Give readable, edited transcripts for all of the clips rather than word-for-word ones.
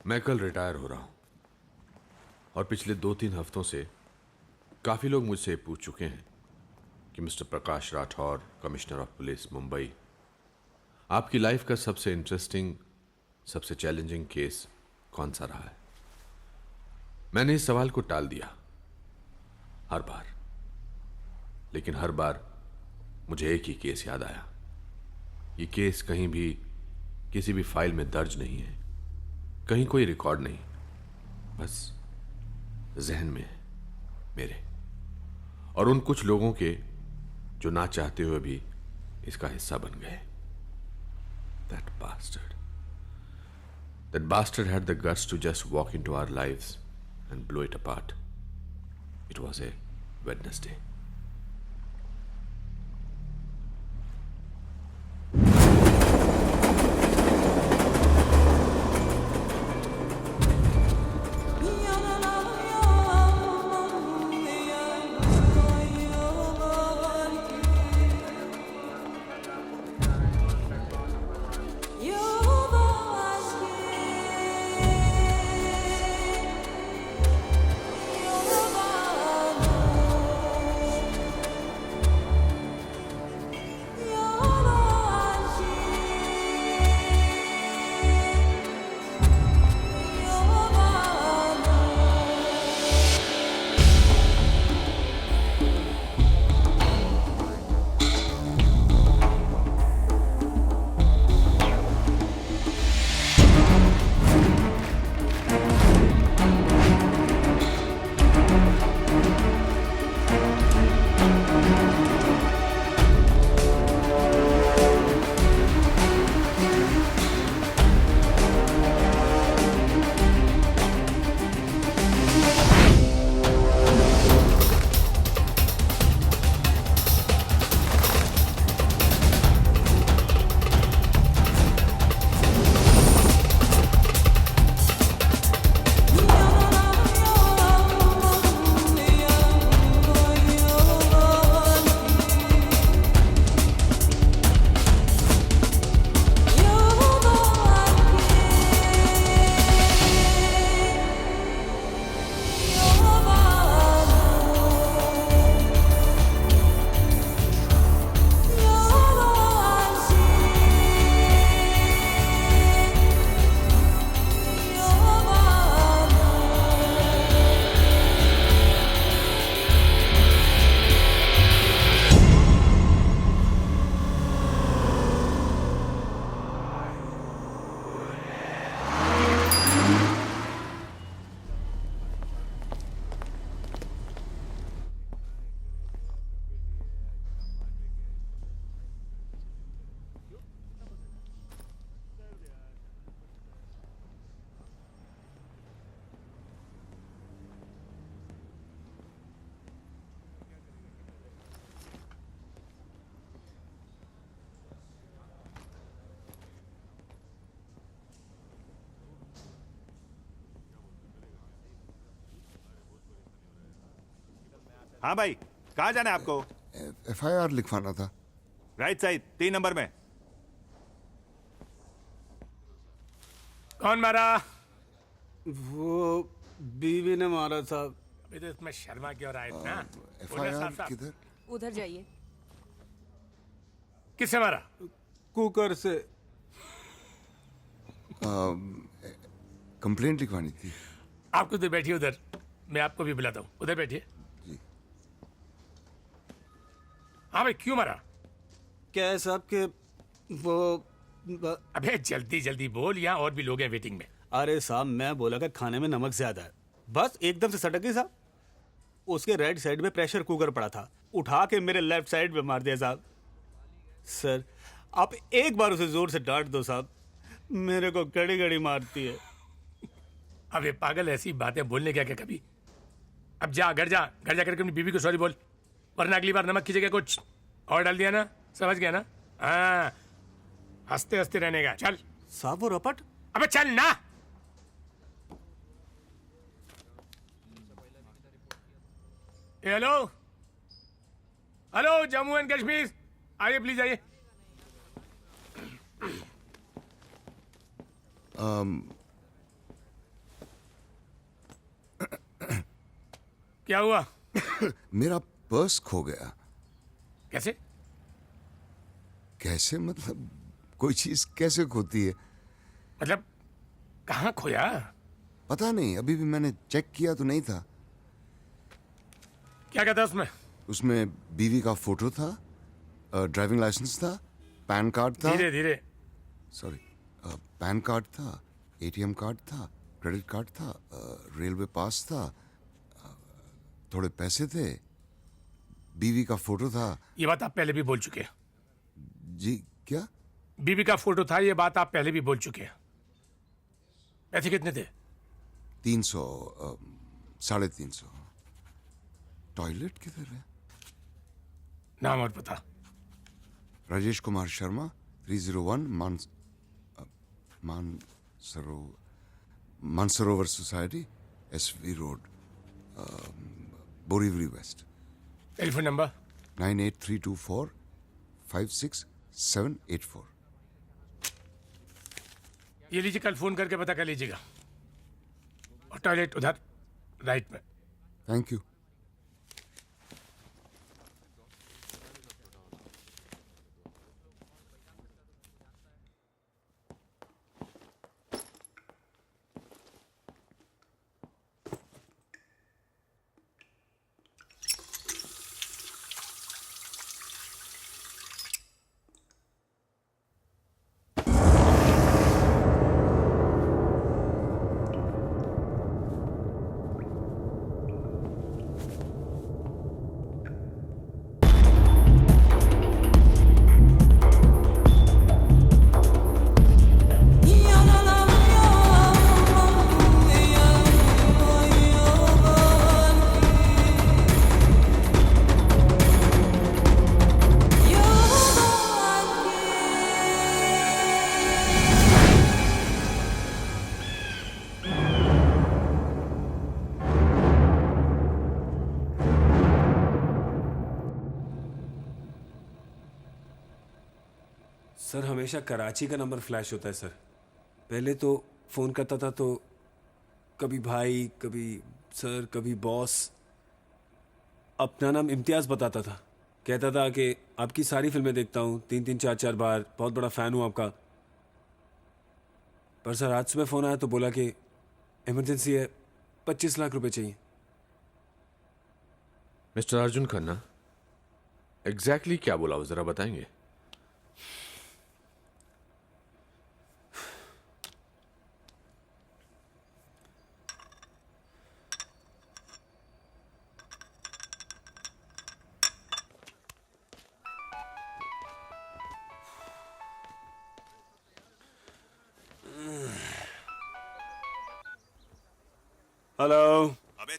मैं कल रिटायर हो रहा हूं और पिछले 2-3 हफ्तों से काफी लोग मुझसे पूछ चुके हैं कि mister Prakash Rathore, commissioner of police Mumbai, आपकी लाइफ का सबसे इंटरेस्टिंग, सबसे चैलेंजिंग केस कौन सा रहा है। मैंने इस सवाल को टाल दिया हर बार, लेकिन हर बार मुझे एक ही केस याद आया। ये केस कहीं भी किसी भी फाइल में दर्ज नहीं है, कहीं कोई रिकॉर्ड नहीं, बस जहन में है मेरे और उन कुछ लोगों के जो ना चाहते हुए भी इसका हिस्सा बन गए। That bastard. That bastard had the guts to just walk into our lives and blow it apart. It was a Wednesday. हाँ भाई, कहाँ जाना है आपको? FIR लिखवाना था। राइट साइड 3 नंबर में। कौन मारा? वो बीवी ने मारा साहब। अभी तो इसमें शर्मा की और आयत ना। बोलो FIR साहब, साहब। किधर? उधर जाइए। किससे मारा? कुकर से। कंप्लेंट लिखवानी थी। आप उधर बैठिए, उधर मैं आपको भी बुलाता हूँ, उधर बैठिए। जी। हाँ भाई, क्यों मारा? क्या है साहब के वो अबे जल्दी जल्दी बोल, यहाँ और भी लोग हैं वेटिंग में। अरे साहब, मैं बोला कि खाने में नमक ज्यादा है, बस एकदम से सटक गई साहब। उसके राइट साइड में प्रेशर कुकर पड़ा था, उठा के मेरे लेफ्ट साइड पे मार दिया साहब। सर, आप एक बार उसे जोर से डांट दो साहब, मेरे को घड़ी घड़ी मारती है। अबे पागल, ऐसी बातें बोलने क्या क्या कभी। अब जा, घर जा करके अपनी बीवी को सॉरी बोल, वरना अगली बार नमक की जगह कुछ और डाल दिया ना, समझ गया ना? हाँ, हंसते हंसते रहने का। चल साहब वो रपट। अबे चल ना। Hello hello, Jammu and Kashmir, आइए प्लीज आइए। क्या हुआ? मेरा पर्स खो गया। कैसे? कैसे मतलब? कोई चीज कैसे खोती है? मतलब कहाँ खोया? पता नहीं, अभी भी मैंने चेक किया तो नहीं था। क्या कहता उसमें? उसमें बीवी का फोटो था, ड्राइविंग लाइसेंस था, पैन कार्ड था। धीरे धीरे। सॉरी, पैन कार्ड था, ATM कार्ड था, क्रेडिट कार्ड था, रेलवे पास था, थोड़े पैसे थे, बीवी का फोटो था। ये बात आप पहले भी बोल चुके हैं। जी क्या? बीवी का फोटो था, ये बात आप पहले भी बोल चुके हैं। पैसे कितने थे? 300, 350। टॉयलेट किधर है? नाम और पता? Rajesh Kumar Sharma, 301 Mansarovar society, SV road, Borivali west. Telephone number? 98324 56784। ये लीजिए, कल फोन करके पता कर लीजिएगा। और टॉयलेट उधर राइट में। Thank you. सर, हमेशा कराची का नंबर फ्लैश होता है सर। पहले तो फ़ोन करता था तो कभी भाई, कभी सर, कभी बॉस। अपना नाम इम्तियाज़ बताता था, कहता था कि आपकी सारी फिल्में देखता हूँ, 3-3, 4-4 बार, बहुत बड़ा फ़ैन हूँ आपका। पर सर आज सुबह फ़ोन आया तो बोला कि इमरजेंसी है, 25 लाख रुपए चाहिए। मिस्टर अर्जुन खन्ना, एग्जैक्टली क्या बोला वो, जरा बताएंगे? हेलो। अबे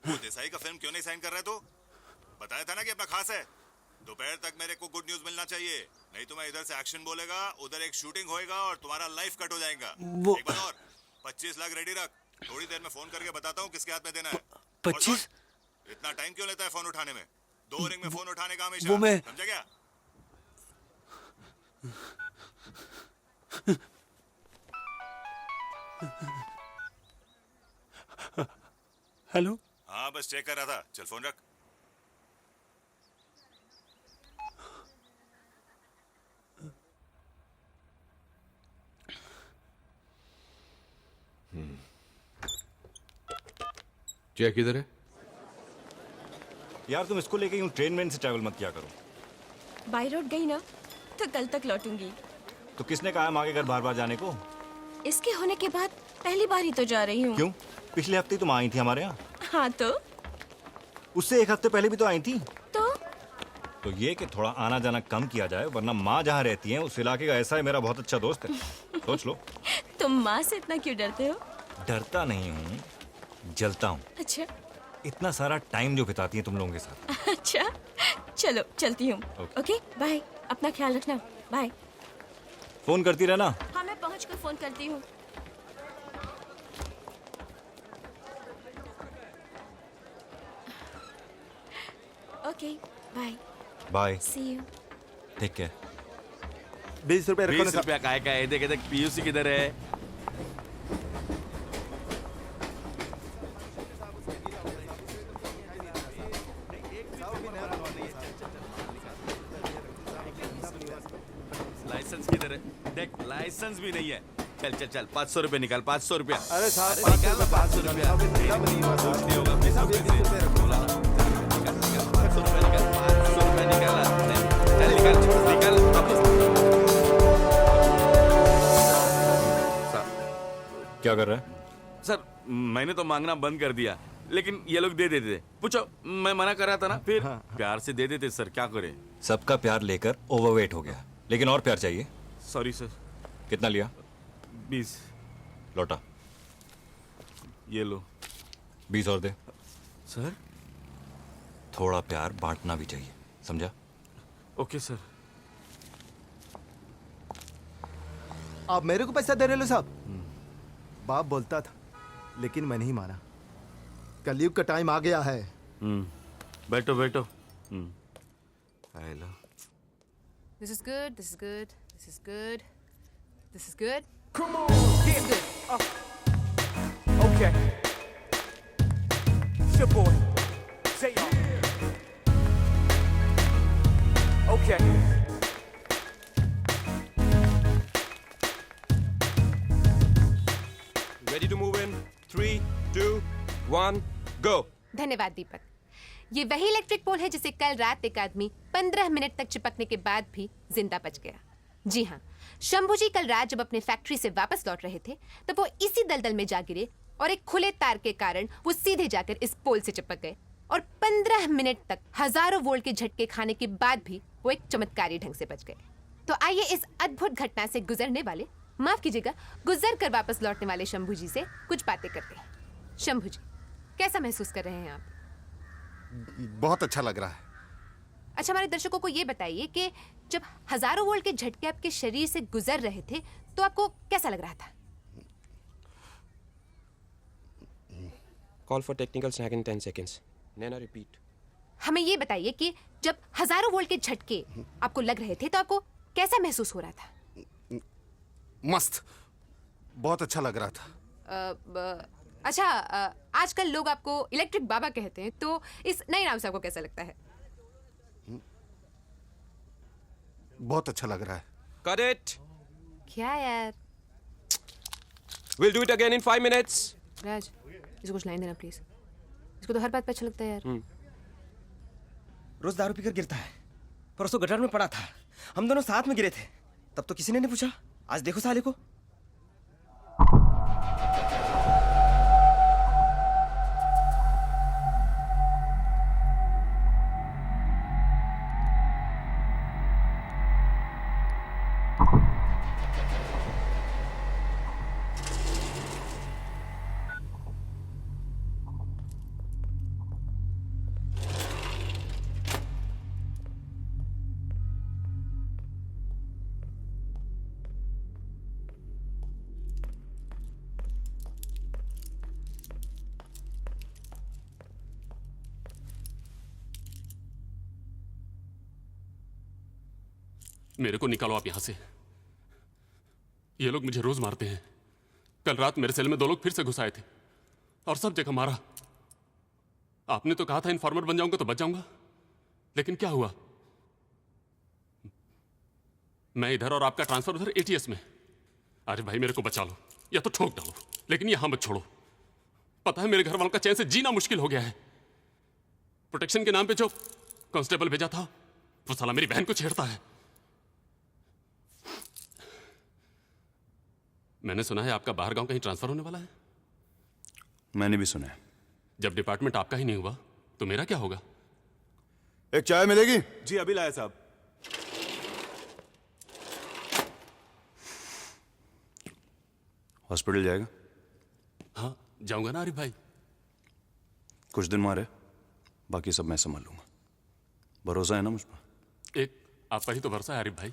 वो देसाई का फिल्म क्यों नहीं साइन कर रहा है तू? बताया था ना कि अपना खास है। दोपहर तक मेरे को गुड न्यूज मिलना चाहिए, नहीं तो मैं इधर से एक्शन बोलेगा, उधर एक शूटिंग होएगा और तुम्हारा लाइफ कट हो जाएगा। एक बात और, 25 लाख रेडी रख, थोड़ी देर में फोन करके बताता हूँ किसके हाथ में देना है। 25? इतना टाइम क्यों लेता है फोन उठाने में? 2 रिंग में फोन उठाने का हमेशा, वो मैं समझा क्या? हेलो हाँ बस चेक कर रहा था, चल फोन रख। जय किधर है? यार तुम इसको लेके यूं ट्रेन में से ट्रैवल मत किया करो। बाई रोड गई ना तो कल तक लौटूंगी। तो किसने कहा है माँ के घर बार बार जाने को? इसके होने के बाद पहली बार ही तो जा रही हूँ। क्यों? पिछले हफ्ते तुम आई थी हमारे यहाँ। हाँ तो उससे 1 हफ्ते पहले भी तो आई थी। तो ये कि थोड़ा आना जाना कम किया जाए, वरना माँ जहाँ रहती है उस इलाके का ऐसा है मेरा बहुत अच्छा दोस्त है। सोच लो। तुम माँ से इतना क्यों डरते हो? डरता नहीं हूँ, जलता हूँ। अच्छा इतना सारा टाइम जो बिताती है तुम लोगों के साथ। अच्छा चलो चलती हूँ। ओके बाय, अपना ख्याल रखना। बाय। फोन करती रहना। हाँ मैं पहुँच कर फोन करती हूँ। Okay bye. Bye. See you. ठीक है। 20 रुपए रखो ना 20 रुपया काय काय देख देख पीयूसी किधर है? लाइसेंस किधर है? देख लाइसेंस भी नहीं है। चल चल चल 500 रुपये निकाल, 500 रुपया। अरे साहब निकाल ना 500 रुपया। कुछ नहीं होगा 20 रुपये से। बोला ना। निकाल निकाल 500 रुपया निकाल, 500 रुपया निकाला। चल निकाल निकाल वापस। क्या कर रहा है? सर मैंने तो मांगना बंद कर दिया, लेकिन ये लोग दे देते थे। पूछो, मैं मना कर रहा था ना, फिर प्यार से दे देते सर, क्या करें? सबका प्यार लेकर ओवरवेट हो गया, लेकिन और प्यार चाहिए। Sorry sir. कितना लिया? 20। लौटा। ये लो 20 और दे। सर। थोड़ा प्यार बांटना भी चाहिए, समझा? Okay sir. आप मेरे को पैसा दे रहे हो साहब? बाप बोलता था लेकिन मैं नहीं माना। कलयुग का टाइम आ गया है। बैठो बैठो। Hello. This is good. This is good. This is good. This is good. Come on, This is good. okay. It's your boy. Say okay. Ready to move in? 3, 2, 1, go. धन्यवाद दीपक। ये वही इलेक्ट्रिक पोल है जिसे कल रात एक आदमी 15 minute तक चिपकने के बाद भी जिंदा बच गया। जी हाँ, शंभू जी कल रात जब अपने फैक्ट्री से वापस लौट रहे थे तब वो इसी दलदल में जा गिरे और एक खुले तार के कारण वो सीधे जाकर इस पोल से चिपक गए और 15 मिनट तक हजारों वोल्ट के झटके खाने के बाद भी वो एक चमत्कारी ढंग से बच गए। तो आइए इस अद्भुत घटना से गुजरने वाले, माफ कीजिएगा, गुजर कर वापस लौटने वाले शंभू जी से कुछ बातें करते हैं। शंभू जी, कैसा महसूस कर रहे हैं आप? बहुत अच्छा लग रहा है। अच्छा, हमारे दर्शकों को ये बताइए कि जब हजारों वोल्ट के झटके आपके शरीर से गुजर रहे थे तो आपको कैसा लग रहा था? Call for technical snag in 10 seconds. Nana, repeat. हमें ये बताइए कि जब हजारों वोल्ट के झटके आपको लग रहे थे तो आपको कैसा महसूस हो रहा था? मस्त, बहुत अच्छा लग रहा था। अच्छा, आजकल लोग आपको इलेक्ट्रिक बाबा कहते हैं, तो इस नए नाम से आपको कैसा लगता है? बहुत अच्छा लग रहा है। Cut it. क्या यार? We'll do it again in 5 minutes. राज, इसको कुछ लाइन देना प्लीज। इसको तो हर बात पे अच्छा लगता है यार। रोज दारू पीकर गिरता है। परसों गटर में पड़ा था, हम दोनों साथ में गिरे थे, तब तो किसी ने नहीं पूछा। आज देखो साले को। मेरे को निकालो आप यहां से। ये लोग मुझे रोज मारते हैं। कल रात मेरे सेल में 2 लोग फिर से घुस आए थे और सब जगह मारा। आपने तो कहा था इन्फॉर्मर बन जाऊंगा तो बच जाऊंगा, लेकिन क्या हुआ? मैं इधर और आपका ट्रांसफर उधर एटीएस में। अरे भाई मेरे को बचा लो या तो ठोक डालो, लेकिन यहां मत छोड़ो। पता है मेरे घर वालों का चैन से जीना मुश्किल हो गया है। प्रोटेक्शन के नाम पे जो कांस्टेबल भेजा था वो साला मेरी बहन को छेड़ता है। मैंने सुना है आपका बाहर गांव कहीं ट्रांसफर होने वाला है। मैंने भी सुना है। जब डिपार्टमेंट आपका ही नहीं हुआ तो मेरा क्या होगा? एक चाय मिलेगी? जी अभी लाया साहब। हॉस्पिटल जाएगा? हाँ जाऊंगा ना आरिफ भाई। कुछ दिन मारे, बाकी सब मैं संभाल लूंगा। भरोसा है ना मुझ पर? एक आप पर ही तो भरोसा है आरिफ भाई।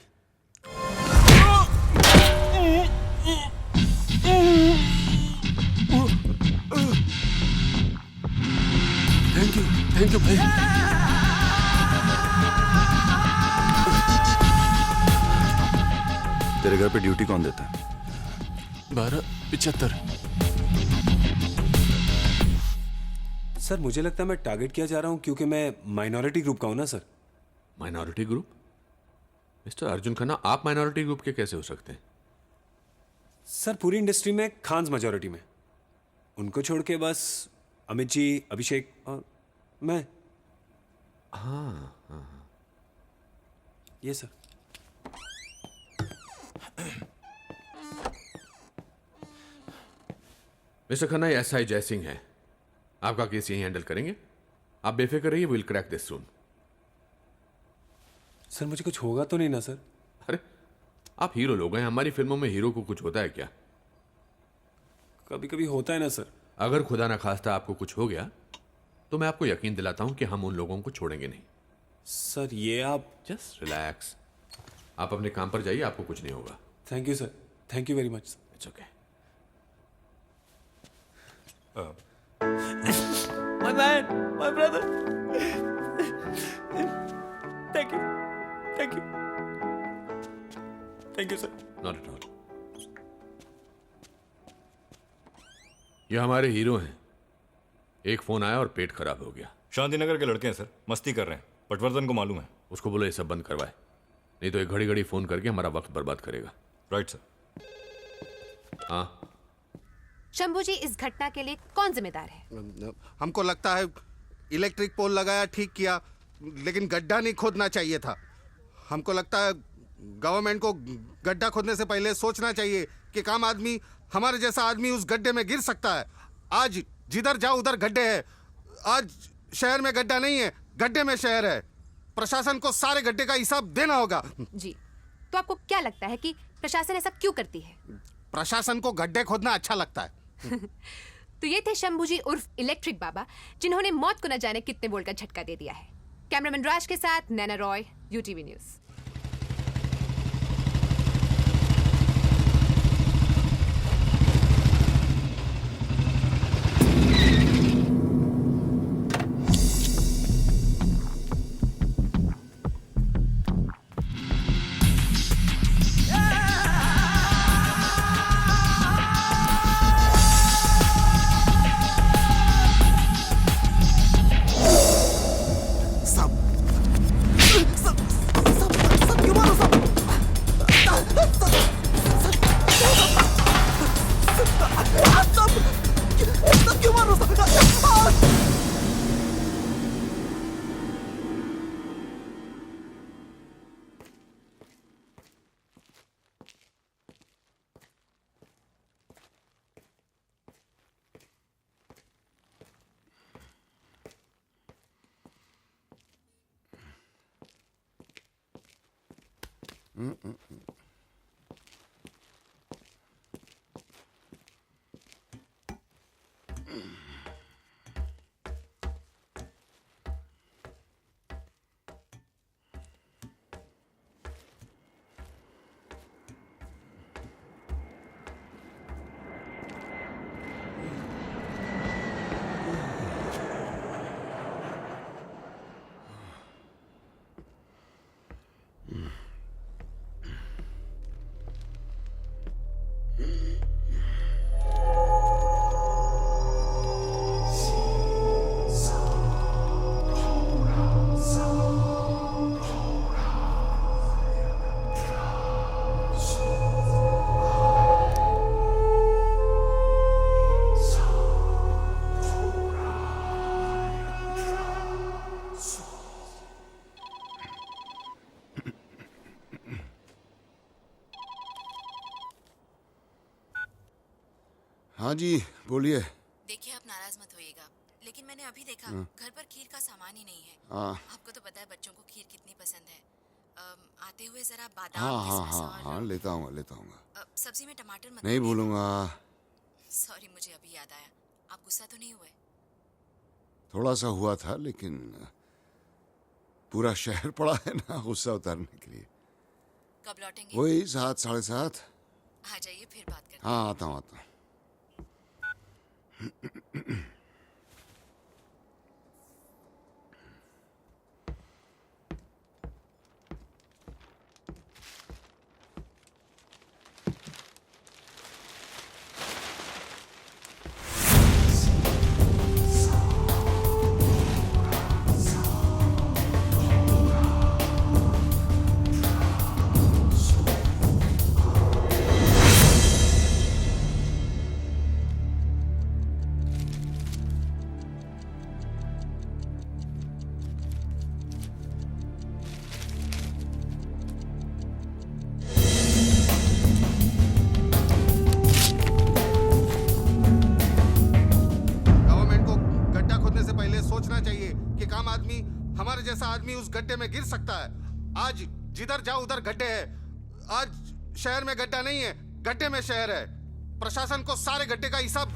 थैंक यू भाई। तेरे घर पे ड्यूटी कौन देता है? 12:75। सर मुझे लगता है मैं टारगेट किया जा रहा हूं क्योंकि मैं माइनॉरिटी ग्रुप का हूं ना sir. Minority group? Mister Arjun Khanna, आप माइनॉरिटी ग्रुप के कैसे हो सकते हैं? सर पूरी इंडस्ट्री में खान्स मेजॉरिटी में, उनको छोड़ के बस अमित जी, अभिषेक और मैं। हाँ। ये सर। मिस्टर खन्ना, ये एसआई जयसिंह है। आपका केस यही हैंडल करेंगे। आप बेफिक्र रहिए, will crack this soon. Sir मुझे कुछ होगा तो नहीं ना सर? अरे आप हीरो लोग हैं, हमारी फिल्मों में हीरो को कुछ होता है क्या? कभी कभी होता है ना सर। अगर खुदा ना खास्ता आपको कुछ हो गया तो मैं आपको यकीन दिलाता हूं कि हम उन लोगों को छोड़ेंगे नहीं। सर ये आप जस्ट रिलैक्स। आप अपने काम पर जाइए, आपको कुछ नहीं होगा। Thank you sir, thank you very much sir. It's okay. My man, my brother. Thank you. Thank you. Thank you, sir. Not at all. ये हमारे हीरो हैं। एक फोन आया और पेट खराब हो गया। शांतिनगर के लड़के हैं सर, मस्ती कर रहे हैं। पटवर्धन को मालूम है। उसको बोलो ये सब बंद करवाए, नहीं तो ये घड़ी घड़ी फोन करके हमारा वक्त बर्बाद करेगा। Right sir. हाँ शंभू जी, इस घटना के लिए कौन जिम्मेदार है? हमको लगता है इलेक्ट्रिक पोल लगाया ठीक किया, लेकिन गड्ढा नहीं खोदना चाहिए था। हमको लगता है गवर्नमेंट को गड्ढा खोदने से पहले सोचना चाहिए कि काम आदमी, हमारे जैसा आदमी उस गड्ढे में गिर सकता है। आज जिधर जाओ उधर गड्ढे हैं। आज शहर में गड्ढा नहीं है, गड्ढे में शहर है। प्रशासन को सारे गड्ढे का हिसाब देना होगा। जी, तो आपको क्या लगता है कि प्रशासन ऐसा क्यों करती है? प्रशासन को गड्ढे खोदना अच्छा लगता है। तो ये थे शंभू जी उर्फ इलेक्ट्रिक बाबा, जिन्होंने मौत को न जाने कितने वोल्ट का झटका दे दिया है। कैमरामैन राज के साथ नैना रॉय, यूटीवी न्यूज। हाँ जी बोलिए। देखिए आप नाराज मत होइएगा, लेकिन मैंने अभी देखा घर पर खीर का सामान ही नहीं है। हाँ आपको तो पता है बच्चों को खीर कितनी पसंद है। आते हुए जरा बादाम हाँ हाँ किशमिश हाँ और हाँ लेता हूँ। सब्जी में टमाटर मत नहीं भूलूंगा। सॉरी, मुझे अभी याद आया। आप गुस्सा तो नहीं हुए? थोड़ा सा हुआ था, लेकिन पूरा शहर पड़ा है ना गुस्सा उतारने के लिए। कब लौटेंगे? वही 7 साढ़े 7। आ जाइए फिर बात करते हैं। हाँ आता हूँ। हमारे जैसा आदमी उस गड्ढे में गिर सकता है। आज जिधर जाओ उधर गड्ढे है। आज शहर में गड्ढा नहीं है, गड्ढे में शहर है। प्रशासन को सारे गड्ढे का हिसाब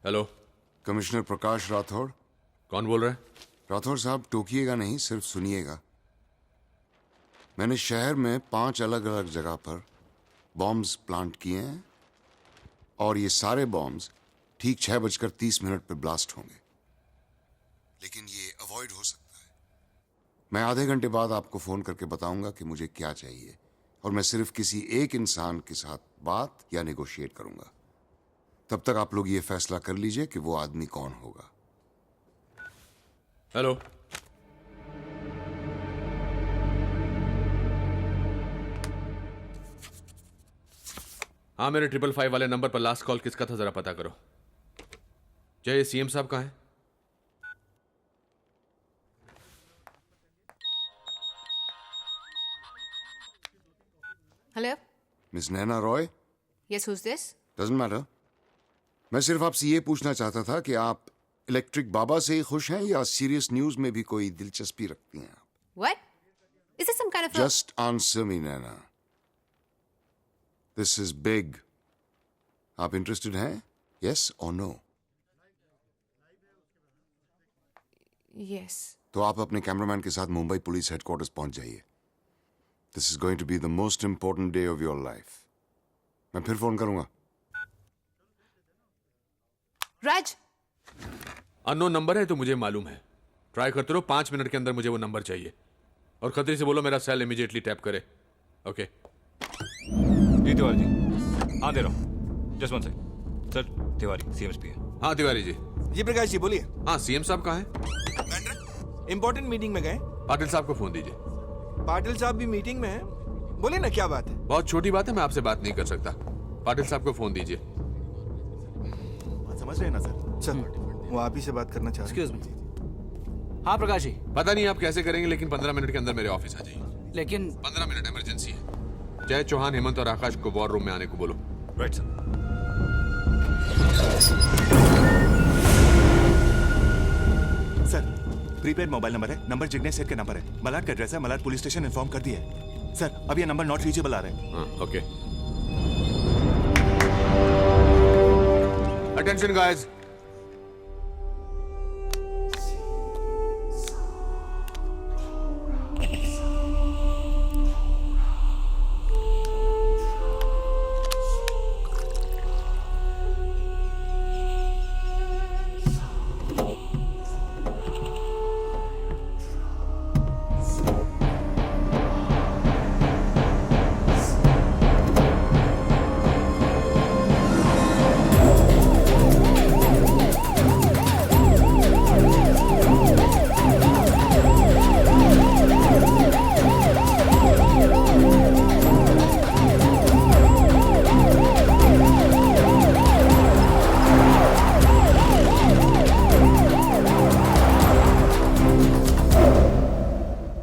हेलो, कमिश्नर प्रकाश राठौड़। कौन बोल रहा है? राठौड़ साहब टोकिएगा नहीं, सिर्फ सुनिएगा। मैंने शहर में 5 अलग अलग जगह पर बॉम्ब्स प्लांट किए हैं और ये सारे बॉम्ब्स ठीक 6:30 पे ब्लास्ट होंगे। लेकिन ये अवॉइड हो सकता है। मैं आधे घंटे बाद आपको फोन करके बताऊंगा कि मुझे क्या चाहिए, और मैं सिर्फ किसी एक इंसान के साथ बात या नेगोशिएट करूंगा। तब तक आप लोग ये फैसला कर लीजिए कि वो आदमी कौन होगा। हेलो, हाँ मेरे 555 वाले नंबर पर लास्ट कॉल किसका था जरा पता करो। जय, सीएम साहब कहाँ हैं? Hello, miss Naina Roy. Yes, who's this? Doesn't matter. मैं सिर्फ आपसे ये पूछना चाहता था कि आप इलेक्ट्रिक बाबा से ही खुश हैं या सीरियस न्यूज में भी कोई दिलचस्पी रखती हैं आप? What? Is this some kind of Just answer me, Nana. This is big. आप इंटरेस्टेड हैं? Yes or no? Yes. तो आप अपने कैमरामैन के साथ मुंबई पुलिस हेडक्वार्टर्स पहुंच जाइए। This is going to be the most important day of your life. मैं फिर फोन करूंगा। राज, अननोन नंबर है तो मुझे मालूम है। ट्राई करते रहो, 5 मिनट के अंदर मुझे वो नंबर चाहिए। और खतरे से बोलो मेरा सेल इमीडिएटली टैप करे। ओके जी तिवारी जी, हाँ दे रहा हूँ। Just one second. Sir Tiwari CMSP है। हाँ तिवारी जी। जी प्रकाश जी बोलिए। हाँ सीएम साहब कहाँ हैं? इंपॉर्टेंट मीटिंग में गए। पाटिल साहब को फोन दीजिए। पाटिल साहब भी मीटिंग में हैं। बोलिए ना क्या बात है। बहुत छोटी बात है, मैं आपसे बात नहीं कर सकता। पाटिल साहब को फोन दीजिए। समझ रहे हैं ना सर? सर वो आप ही से बात करना चाह रहे हैं। Excuse me. हाँ प्रकाश जी। पता नहीं आप कैसे करेंगे, लेकिन 15 मिनट के अंदर मेरे ऑफिस आ जाइए। लेकिन 15 मिनट इमरजेंसी है। जय चौहान, हेमंत और आकाश को वॉर रूम में आने को बोलो। Right sir. Sir prepaid mobile number है, नंबर जिग्नेश सेठ का नंबर है। मलाड का एड्रेस है, मलाड पुलिस स्टेशन इन्फॉर्म कर दिया है। सर अब ये नंबर नॉट रीचेबल आ रहे हैं। हाँ, ओके। Attention guys.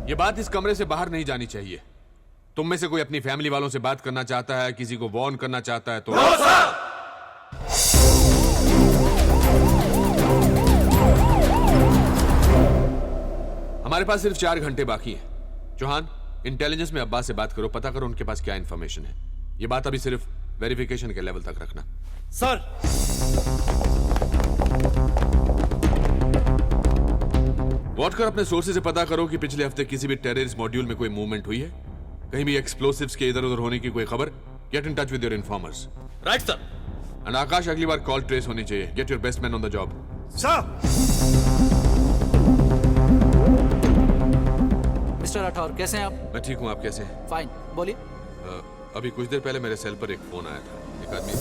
ये बात इस कमरे से बाहर नहीं जानी चाहिए। तुम में से कोई अपनी फैमिली वालों से बात करना चाहता है, किसी को वार्न करना चाहता है तो हमारे पास सिर्फ 4 घंटे बाकी हैं। चौहान, इंटेलिजेंस में अब्बास से बात करो, पता करो उनके पास क्या इंफॉर्मेशन है। ये बात अभी सिर्फ वेरिफिकेशन के लेवल तक रखना। सर वॉटकर अपने सोर्सेज से पता करो कि पिछले हफ्ते किसी भी टेररिस्ट मॉड्यूल में कोई मूवमेंट हुई है, कहीं भी एक्सप्लोसिव्स के इधर उधर होने की कोई खबर। Get in touch with your informers. Right sir. And Akash, अगली बार कॉल ट्रेस होनी चाहिए। Get your best man on the job. Sir. Mister Rathore, कैसे हैं आप? मैं ठीक हूं, आप कैसे हैं? फाइन, बोलिए। अभी कुछ देर पहले मेरे सेल पर एक फोन आया था। एक आदमी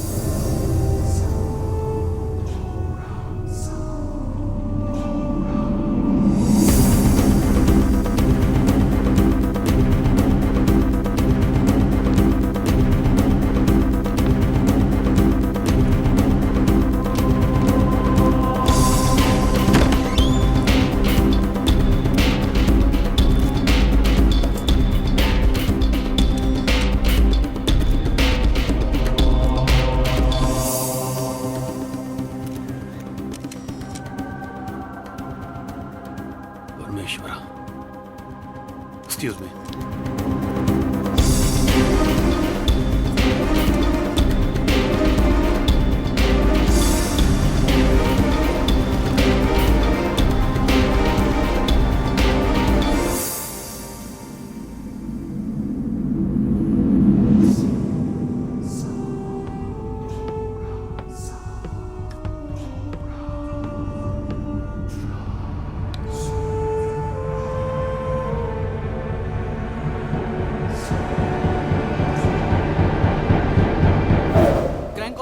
एक्सक्यूज मी।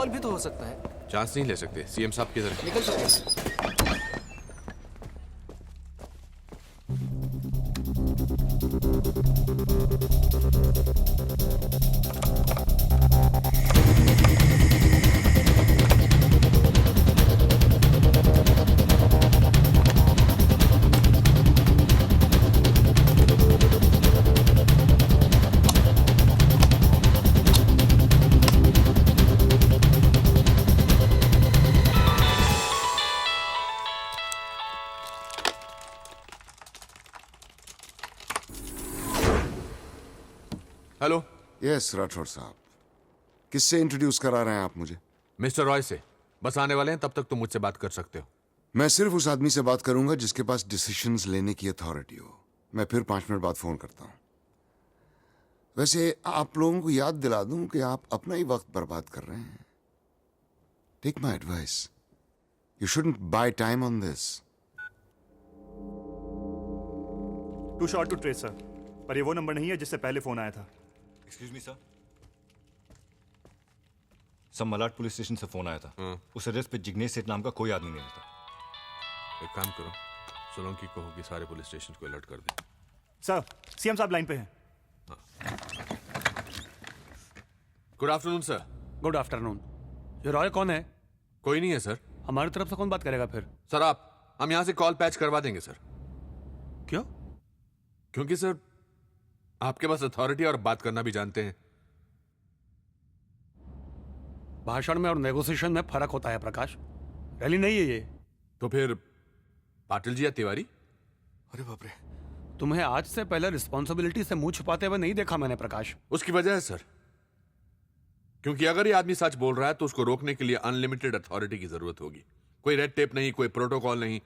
भी तो हो सकता है। चांस नहीं ले सकते। सीएम साहब की तरह निकल सकते हैं। हेलो। यस राठौर साहब, किससे इंट्रोड्यूस करा रहे हैं आप मुझे? मिस्टर रॉय से। बस आने वाले हैं, तब तक तुम मुझसे बात कर सकते हो। मैं सिर्फ उस आदमी से बात करूंगा जिसके पास डिसीजंस लेने की अथॉरिटी हो। मैं फिर 5 मिनट बाद फोन करता हूं। वैसे आप लोगों को याद दिला दूं कि आप अपना ही वक्त बर्बाद कर रहे हैं। Take my advice, you shouldn't buy time on this. Too short to trace sir, पर ये वो नंबर नहीं है जिससे पहले फोन आया था। एक्सक्यूज मी सर, सब मलाड पुलिस स्टेशन से फोन आया था। उस एड्रेस पे जिग्नेश सेठ नाम का कोई आदमी नहीं रहता। एक काम करो, सोलंकी को होगी सारे पुलिस स्टेशन को अलर्ट कर दे। सर, सीएम साहब लाइन पे हैं। Good afternoon sir. Good afternoon. ये रॉय कौन है? कोई नहीं है सर। हमारी तरफ से कौन बात करेगा फिर? सर हम यहां से कॉल पैच करवा देंगे सर। क्यों? क्योंकि सर आपके पास अथॉरिटी और बात करना भी जानते हैं। भाषण में और नेगोशिएशन में फर्क होता है प्रकाश। रैली नहीं है ये। तो फिर पाटिल जी या तिवारी? अरे बाप रे, तुम्हें आज से पहले रिस्पॉन्सिबिलिटी से मुंह छुपाते हुए नहीं देखा मैंने प्रकाश। उसकी वजह है सर, क्योंकि अगर ये आदमी सच बोल रहा है तो उसको रोकने के लिए अनलिमिटेड अथॉरिटी की जरूरत होगी। कोई रेड टेप नहीं, कोई प्रोटोकॉल नहीं,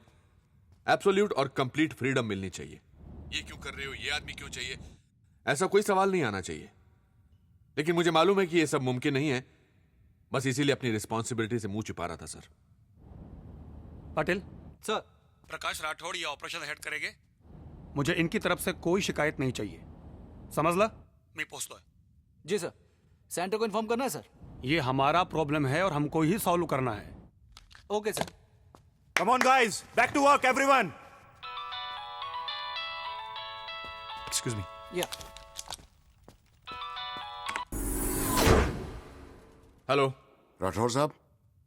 एब्सोल्यूट और कंप्लीट फ्रीडम मिलनी चाहिए। ये क्यों कर रहे हो, ये आदमी क्यों चाहिए, ऐसा कोई सवाल नहीं आना चाहिए। लेकिन मुझे मालूम है कि ये सब मुमकिन नहीं है, बस इसीलिए अपनी रिस्पॉन्सिबिलिटी से मुंह छुपा रहा था सर। पाटिल सर, प्रकाश राठौड़ ये ऑपरेशन हेड करेंगे। मुझे इनकी तरफ से कोई शिकायत नहीं चाहिए, समझ ला? मैं पोस्ट है। जी सर। सेंटर को इन्फॉर्म करना है सर। ये हमारा प्रॉब्लम है और हमको ही सॉल्व करना है। Okay sir. Come on, guys. Back to work, everyone. Excuse me. Yeah. Hello Rathore साहब।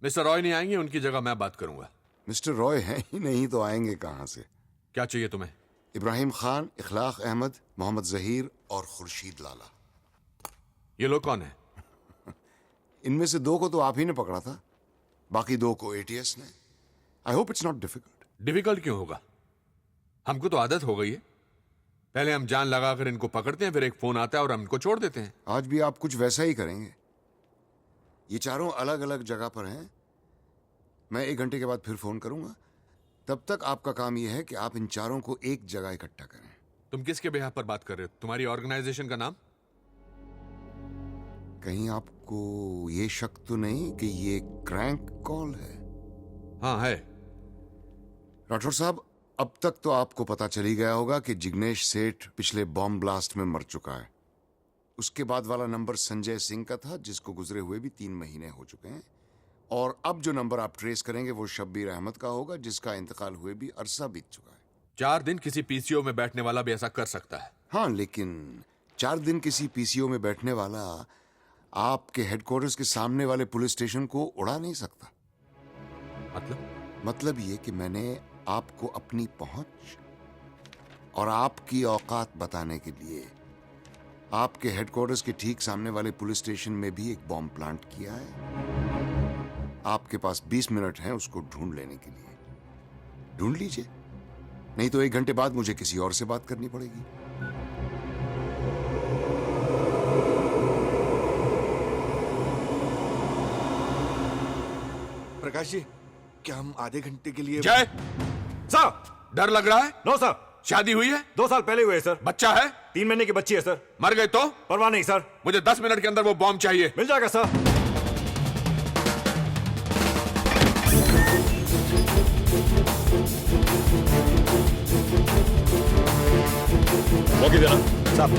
मिस्टर रॉय नहीं आएंगे, उनकी जगह मैं बात करूंगा। मिस्टर रॉय हैं ही नहीं तो आएंगे कहां से? क्या चाहिए तुम्हें? इब्राहिम खान, इखलाक अहमद, मोहम्मद जहीर और खुर्शीद लाला। ये लोग कौन है? इनमें से दो को तो आप ही ने पकड़ा था, बाकी दो को एटीएस ने। I hope it's not difficult. Difficult क्यों होगा, हमको तो आदत हो गई है। पहले हम जान लगाकर इनको पकड़ते हैं, फिर एक फोन आता है और हम इनको छोड़ देते हैं। आज भी आप कुछ वैसा ही करेंगे। ये चारों अलग अलग जगह पर हैं। मैं 1 घंटे के बाद फिर फोन करूंगा। तब तक आपका काम यह है कि आप इन चारों को एक जगह इकट्ठा करें। तुम किसके बिहाफ पर बात कर रहे हो? तुम्हारी ऑर्गेनाइजेशन का नाम? कहीं आपको ये शक तो नहीं कि ये क्रैंक कॉल है? हाँ है। राठौर साहब, अब तक तो आपको पता चली गया होगा कि जिग्नेश सेठ पिछले बॉम्ब ब्लास्ट में मर चुका है। उसके बाद वाला नंबर संजय सिंह का था, जिसको गुजरे हुए भी 3 महीने हो चुके हैं। और अब जो नंबर आप ट्रेस करेंगे वो शब्बीर अहमद का होगा, जिसका इंतकाल हुए भी अरसा बीत चुका है। 4 दिन किसी पीसीओ में बैठने वाला भी ऐसा कर सकता है। हाँ, लेकिन 4 दिन किसी पीसीओ में बैठने वाला आपके हेडक्वार्टर्स के सामने वाले पुलिस स्टेशन को उड़ा नहीं सकता। मतलब ये कि मैंने आपको अपनी पहुंच और आपकी औकात बताने के लिए आपके हेडक्वार्टर्स के ठीक सामने वाले पुलिस स्टेशन में भी एक बॉम्ब प्लांट किया है। आपके पास 20 मिनट हैं उसको ढूंढ लेने के लिए। ढूंढ लीजिए, नहीं तो 1 घंटे बाद मुझे किसी और से बात करनी पड़ेगी। प्रकाश जी, क्या हम आधे घंटे के लिए? जय सर, डर लग रहा है? No sir. शादी हुई है? 2 साल पहले हुए सर। बच्चा है? 3 महीने की बच्ची है सर। मर गए तो? परवाह नहीं सर। मुझे 10 मिनट के अंदर वो बॉम्ब चाहिए। मिल जाएगा सर। मौके देना साहब।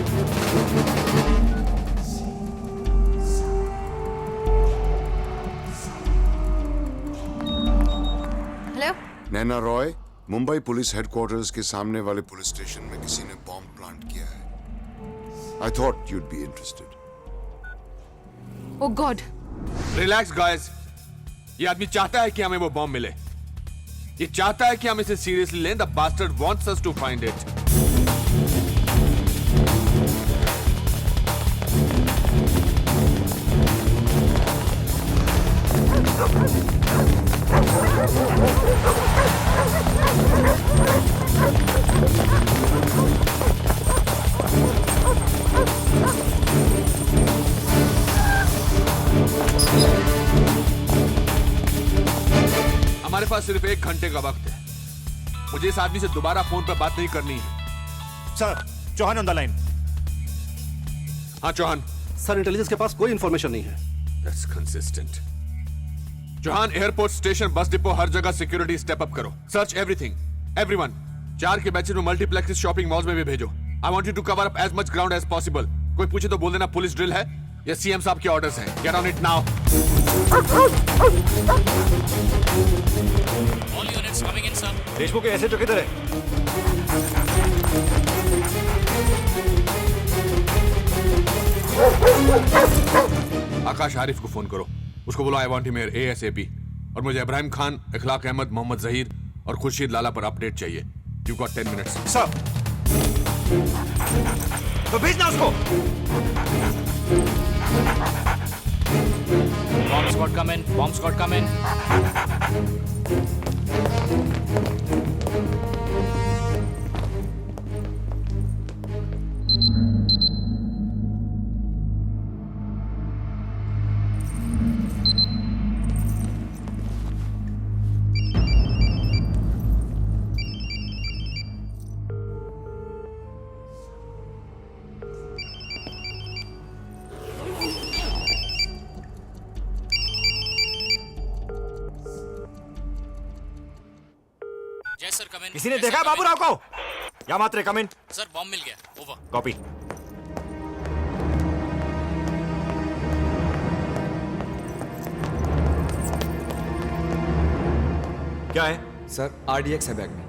हेलो, नैना रॉय, मुंबई पुलिस हेडक्वार्टर्स के सामने वाले पुलिस स्टेशन में किसी ने बॉम्ब प्लांट किया है। I thought you'd be interested. Oh God. Relax guys, ये आदमी चाहता है कि हमें वो बॉम्ब मिले। ये चाहता है कि हम इसे सीरियसली लें। The bastard wants us to find it. हमारे पास सिर्फ 1 घंटे का वक्त है। मुझे इस आदमी से दोबारा फोन पर बात नहीं करनी है। Sir, Chauhan on the line. हाँ चौहान। सर, इंटेलिजेंस के पास कोई इंफॉर्मेशन नहीं है। That's consistent. Chauhan, airport station, bus depot, हर जगह सिक्योरिटी स्टेप अप करो। Search everything, everyone. 4 के बैचेस में मल्टीप्लेक्स शॉपिंग मॉल्स में भी भेजो। I want you to cover up as much ground as possible. कोई पूछे तो बोल देना पुलिस ड्रिल है या सीएम साहब के ऑर्डर्स हैं। Get on it now. All units coming in sir. Deshmukh के ऐसे तो किधर है? आकाश आरिफ को फोन करो। उसको बोलो I want him here ASAP। और मुझे इब्राहिम खान, इखलाक अहमद, मोहम्मद जहीर और खुर्शीद लाला पर अपडेट चाहिए। You got 10 minutes. सर, तो भेजना उसको। Bomb squad come in, bomb squad come in. come in. किसी ने Yes, देखा sir, come बाबूराव को? या मात्रे कम इन. Sir, bomb मिल गया. Over. कॉपी. क्या है? सर RDX है बैग में.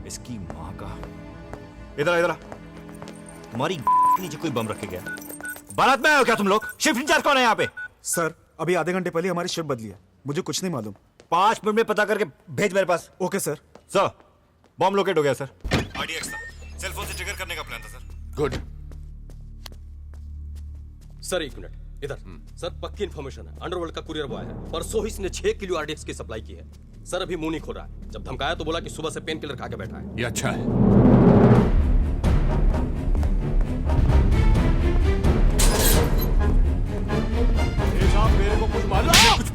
इसकी माँ का. इधर आ. तुम्हारी नीचे कोई बम रखे गया. बारात में आए हो क्या तुम लोग? शिफ्ट इंचार्ज कौन है यहाँ पे? सर अभी आधे घंटे पहले हमारी शिफ्ट बदली है, मुझे कुछ नहीं मालूम. 5 मिनट में पता करके भेज मेरे पास. Okay sir. Sir bomb locate हो गया सर. RDX था. सेल फोन से ट्रिगर करने का प्लान था सर. गुड. सर 1 मिनट इधर. सर पक्की इन्फॉर्मेशन है. अंडरवर्ल्ड का कुरियर बॉय है. परसों ही इसने 6 किलो RDX की सप्लाई की है. सर अभी मुंह नहीं खोल रहा है. जब धमकाया तो बोला कि सुबह से पेन किलर खा के बैठा है. ये अच्छा है. मेरे को कुछ मालूम है? कुछ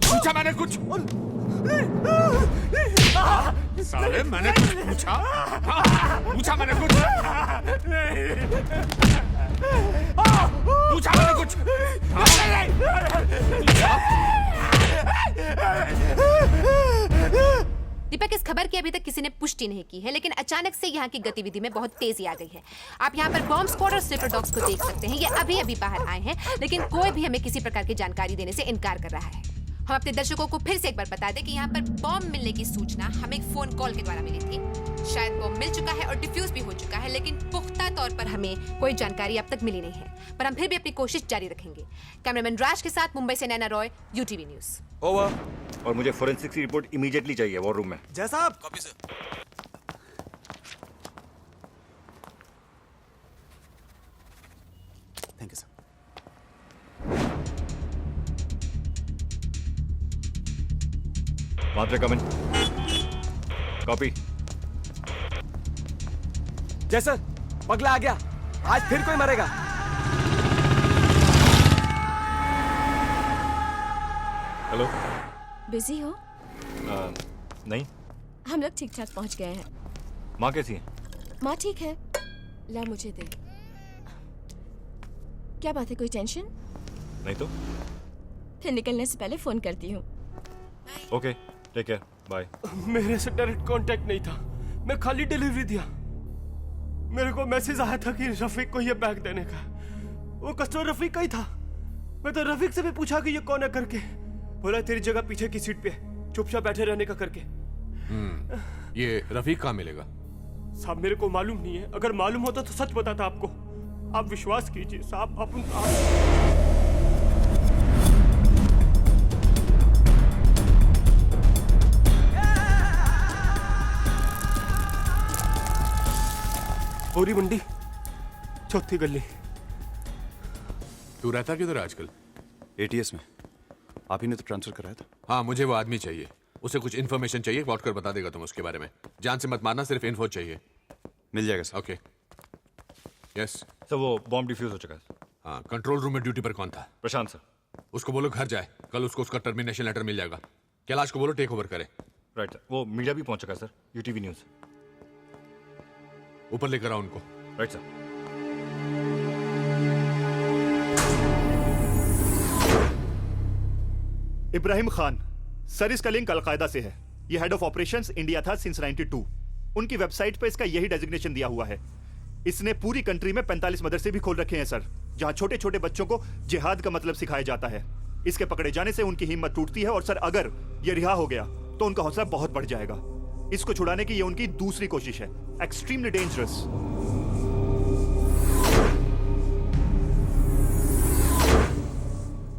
पूछा मैंने कुछ. साले मैंने कुछ पूछा मैंने कुछ. पूछा मैंने कुछ. दीपक, इस खबर की अभी तक किसी ने पुष्टि नहीं की है, लेकिन अचानक से यहाँ की गतिविधि में बहुत तेजी आ गई है. आप यहाँ पर बॉम्ब स्क्वाड और स्लीपर डॉग्स को देख सकते हैं. ये अभी अभी बाहर आए हैं, लेकिन कोई भी हमें किसी प्रकार की जानकारी देने से इनकार कर रहा है. हम अपने दर्शकों को फिर से एक बार बता दें कि यहाँ पर बॉम्ब मिलने की सूचना हमें एक फोन कॉल के द्वारा मिली थी. शायद बॉम्ब मिल चुका है और डिफ्यूज भी हो चुका है, लेकिन पुख्ता तौर पर हमें कोई जानकारी अब तक मिली नहीं है. पर हम फिर भी अपनी कोशिश जारी रखेंगे. कैमरामैन राज के साथ मुंबई से Naina Roy, UTV news. Over. और मुझे फोरेंसिक की रिपोर्ट इमीडिएटली चाहिए वॉर रूम में. जैसा आप. Copy, sir. Thank you sir. Matre come in. Copy. Jai sir, पगला आ गया. आज फिर कोई मरेगा. हेलो. बिजी हो? नहीं. हम लोग ठीक ठाक पहुंच गए हैं. माँ कैसी है? माँ ठीक है. ला मुझे दे. क्या बात है, कोई टेंशन? नहीं तो. फिर निकलने से पहले फोन करती हूँ. Okay, take care. बाय. मेरे से डायरेक्ट कांटेक्ट नहीं था. मैं खाली डिलीवरी दिया. मेरे को मैसेज आया था कि रफीक को ये बैग देने का. वो कस्टमर रफीक का ही था. मैं तो रफीक से भी पूछा कि ये कौन है करके. बोला तेरी जगह पीछे की सीट पे, चुपचाप बैठे रहने का करके. ये रफीक कहाँ मिलेगा? साहब मेरे को मालूम नहीं है. अगर मालूम होता तो सच बताता आपको. आप विश्वास कीजिए साहब. पूरी मंडी, चौथी गली. तू रहता किधर आजकल? ATS में. आप ही ने तो ट्रांसफर कराया था. हाँ, मुझे वो आदमी चाहिए. उसे कुछ इन्फॉर्मेशन चाहिए. वॉट कर बता देगा तुम उसके बारे में. जान से मत मारना, सिर्फ इन्फो चाहिए. मिल जाएगा सर. ओके. यस सर, वो बॉम्ब डिफ्यूज हो चुका है. हाँ, कंट्रोल रूम में ड्यूटी पर कौन था? प्रशांत सर. उसको बोलो घर जाए. कल उसको उसका टर्मिनेशन लेटर मिल जाएगा. कैलाश को बोलो टेक ओवर करे. Right sir. वो मीडिया भी पहुंच चुका है सर. UTV news. ऊपर लेकर आओ उनको. Right sir. Ibrahim Khan sir, इसका लिंक अलकायदा से है. ये हेड ऑफ ऑपरेशंस इंडिया था सिंस 92. उनकी वेबसाइट पे इसका यही डेजिग्नेशन दिया हुआ है. इसने पूरी कंट्री में 45 मदरसे भी खोल रखे हैं सर, जहां छोटे छोटे बच्चों को जिहाद का मतलब सिखाया जाता है. इसके पकड़े जाने से उनकी हिम्मत टूटती है और सर अगर ये रिहा हो गया तो उनका हौसला बहुत बढ़ जाएगा. इसको छुड़ाने की ये उनकी दूसरी कोशिश है. Extremely dangerous.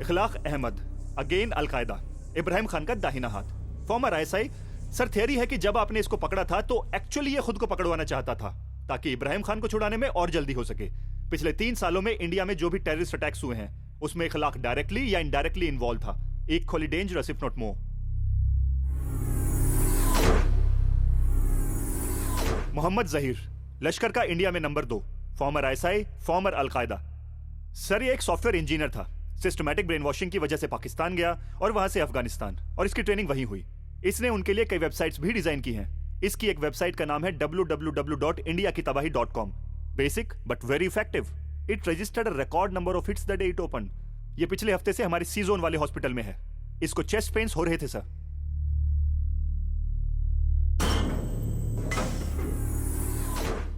Ikhlaq Ahmed, again Al Qaeda, Ibrahim Khan का दाहिना हाथ. Farmer ISI. सर थियरी है कि जब आपने इसको पकड़ा था तो एक्चुअली ये खुद को पकड़वाना चाहता था ताकि इब्राहिम खान को छुड़ाने में और जल्दी हो सके. पिछले 3 सालों में इंडिया में जो भी टेररिस्ट अटैक्स हुए हैं उसमें इखलाक डायरेक्टली या इनडायरेक्टली इन्वॉल्व था. Equally dangerous if not more. Mohammad Zaheer, Lashkar का इंडिया में number 2, former ISI, former al Qaeda. Sir ये एक सॉफ्टवेयर इंजीनियर था. सिस्टमैटिक ब्रेन वॉशिंग की वजह से पाकिस्तान गया और वहां से अफगानिस्तान, और इसकी ट्रेनिंग वहीं हुई. इसने उनके लिए कई वेबसाइट्स भी डिजाइन की हैं. इसकी एक वेबसाइट का नाम है www.indiakitabahi.com. Basic but very effective. It registered a record number of hits the day it open. ये पिछले हफ्ते से हमारे सी जोन वाले हॉस्पिटल में है. इसको चेस्ट पेन्स हो रहे थे सर.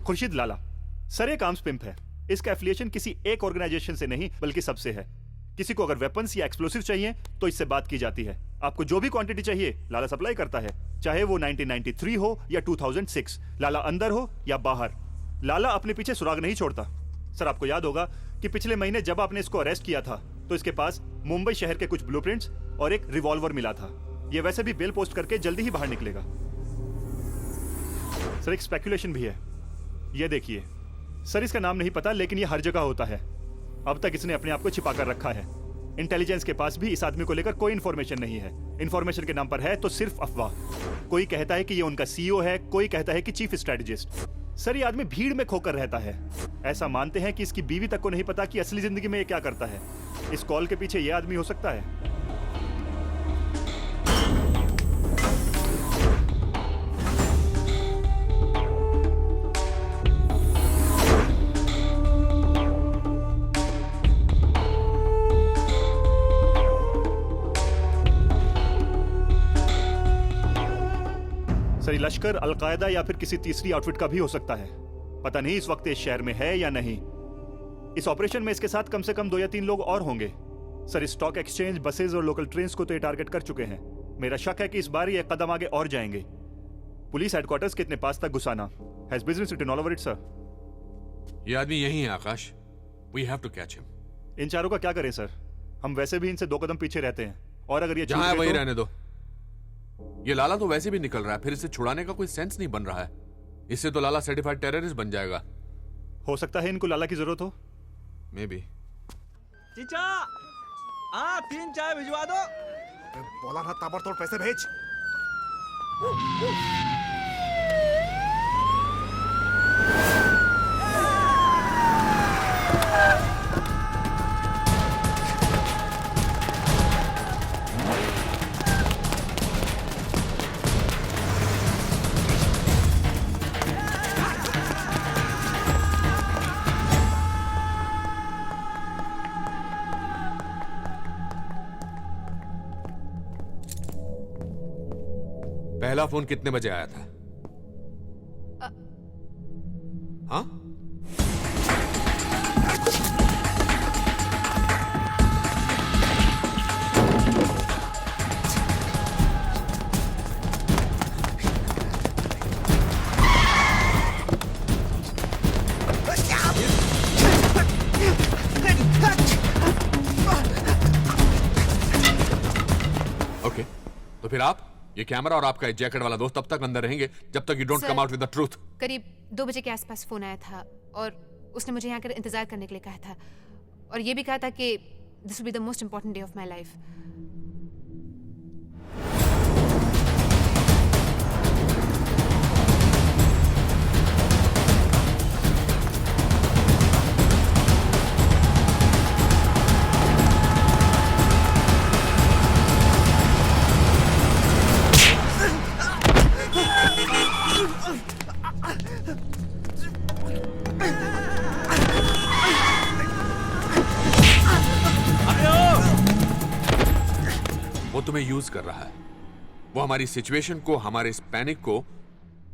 खुर्शीद लाला। सर एक आर्म्स पिंप है। इसका एफिलिएशन किसी एक ऑर्गेनाइजेशन से नहीं बल्कि सबसे है। किसी को अगर वेपन्स या एक्सप्लोसिव चाहिए तो इससे बात की जाती है। आपको जो भी क्वांटिटी चाहिए लाला सप्लाई करता है, चाहे वो 1993 हो या 2006, लाला अंदर हो या बाहर, लाला अपने पीछे सुराग नहीं छोड़ता। सर आपको याद होगा कि पिछले महीने जब आपने इसको अरेस्ट किया था तो इसके पास मुंबई शहर के कुछ ब्लूप्रिंट्स और एक रिवॉल्वर मिला था। ये वैसे भी बेल पोस्ट करके जल्दी ही बाहर निकलेगा। सर एक स्पेकुलेशन भी है, ये देखिए। सर इसका नाम नहीं पता लेकिन ये हर जगह होता है। अब तक इसने अपने आप को छिपा कर रखा है। इंटेलिजेंस के पास भी इस आदमी को लेकर कोई इंफॉर्मेशन नहीं है। इंफॉर्मेशन के नाम पर है तो सिर्फ अफवाह। कोई कहता है कि ये उनका सीईओ है, कोई कहता है कि चीफ स्ट्रेटेजिस्ट। सर ये आदमी भीड़ में खोकर रहता है। ऐसा मानते हैं कि इसकी बीवी तक को नहीं पता कि असली जिंदगी में ये क्या करता है। इस कॉल के पीछे ये आदमी हो सकता है। सर लश्कर, अलकायदा या फिर किसी तीसरी आउटफिट का भी हो सकता है। पता नहीं इस वक्त इस शहर में है या नहीं। इस ऑपरेशन में इसके साथ कम से कम 2 या 3 लोग और होंगे। सर स्टॉक एक्सचेंज, बसेज और लोकल ट्रेन्स को तो ये टारगेट कर चुके हैं। मेरा शक है कि इस बार ये एक कदम आगे और जाएंगे। पुलिस हेडक्वार्टर्स के इतने पास तक घुसाना has business written all over it sir. ये आदमी यही है Akash. We have to catch him. इन चारों का क्या करें सर? हम वैसे भी इनसे 2 कदम पीछे रहते हैं और अगर ये जहां वहीं रहने दो। ये लाला तो वैसे भी निकल रहा है, फिर इसे छुड़ाने का कोई सेंस नहीं बन रहा है। इससे तो लाला सर्टिफाइड टेररिस्ट बन जाएगा। हो सकता है इनको लाला की जरूरत हो। May be. चीचा, 3 चाय भिजवा दो। बोला ना ताबड़तोड़ पैसे भेज। पहला फोन कितने बजे आया था? हाँ? ओके, तो फिर आप, ये कैमरा और आपका जैकेट वाला दोस्त तब तक अंदर रहेंगे जब तक you don't come out with the truth. करीब 2 बजे के आसपास फोन आया था और उसने मुझे यहाँ कर इंतजार करने के लिए कहा था और ये भी कहा था कि this will be the most important day of my life. वो तुम्हें यूज कर रहा है। वो हमारी सिचुएशन को, हमारे इस पैनिक को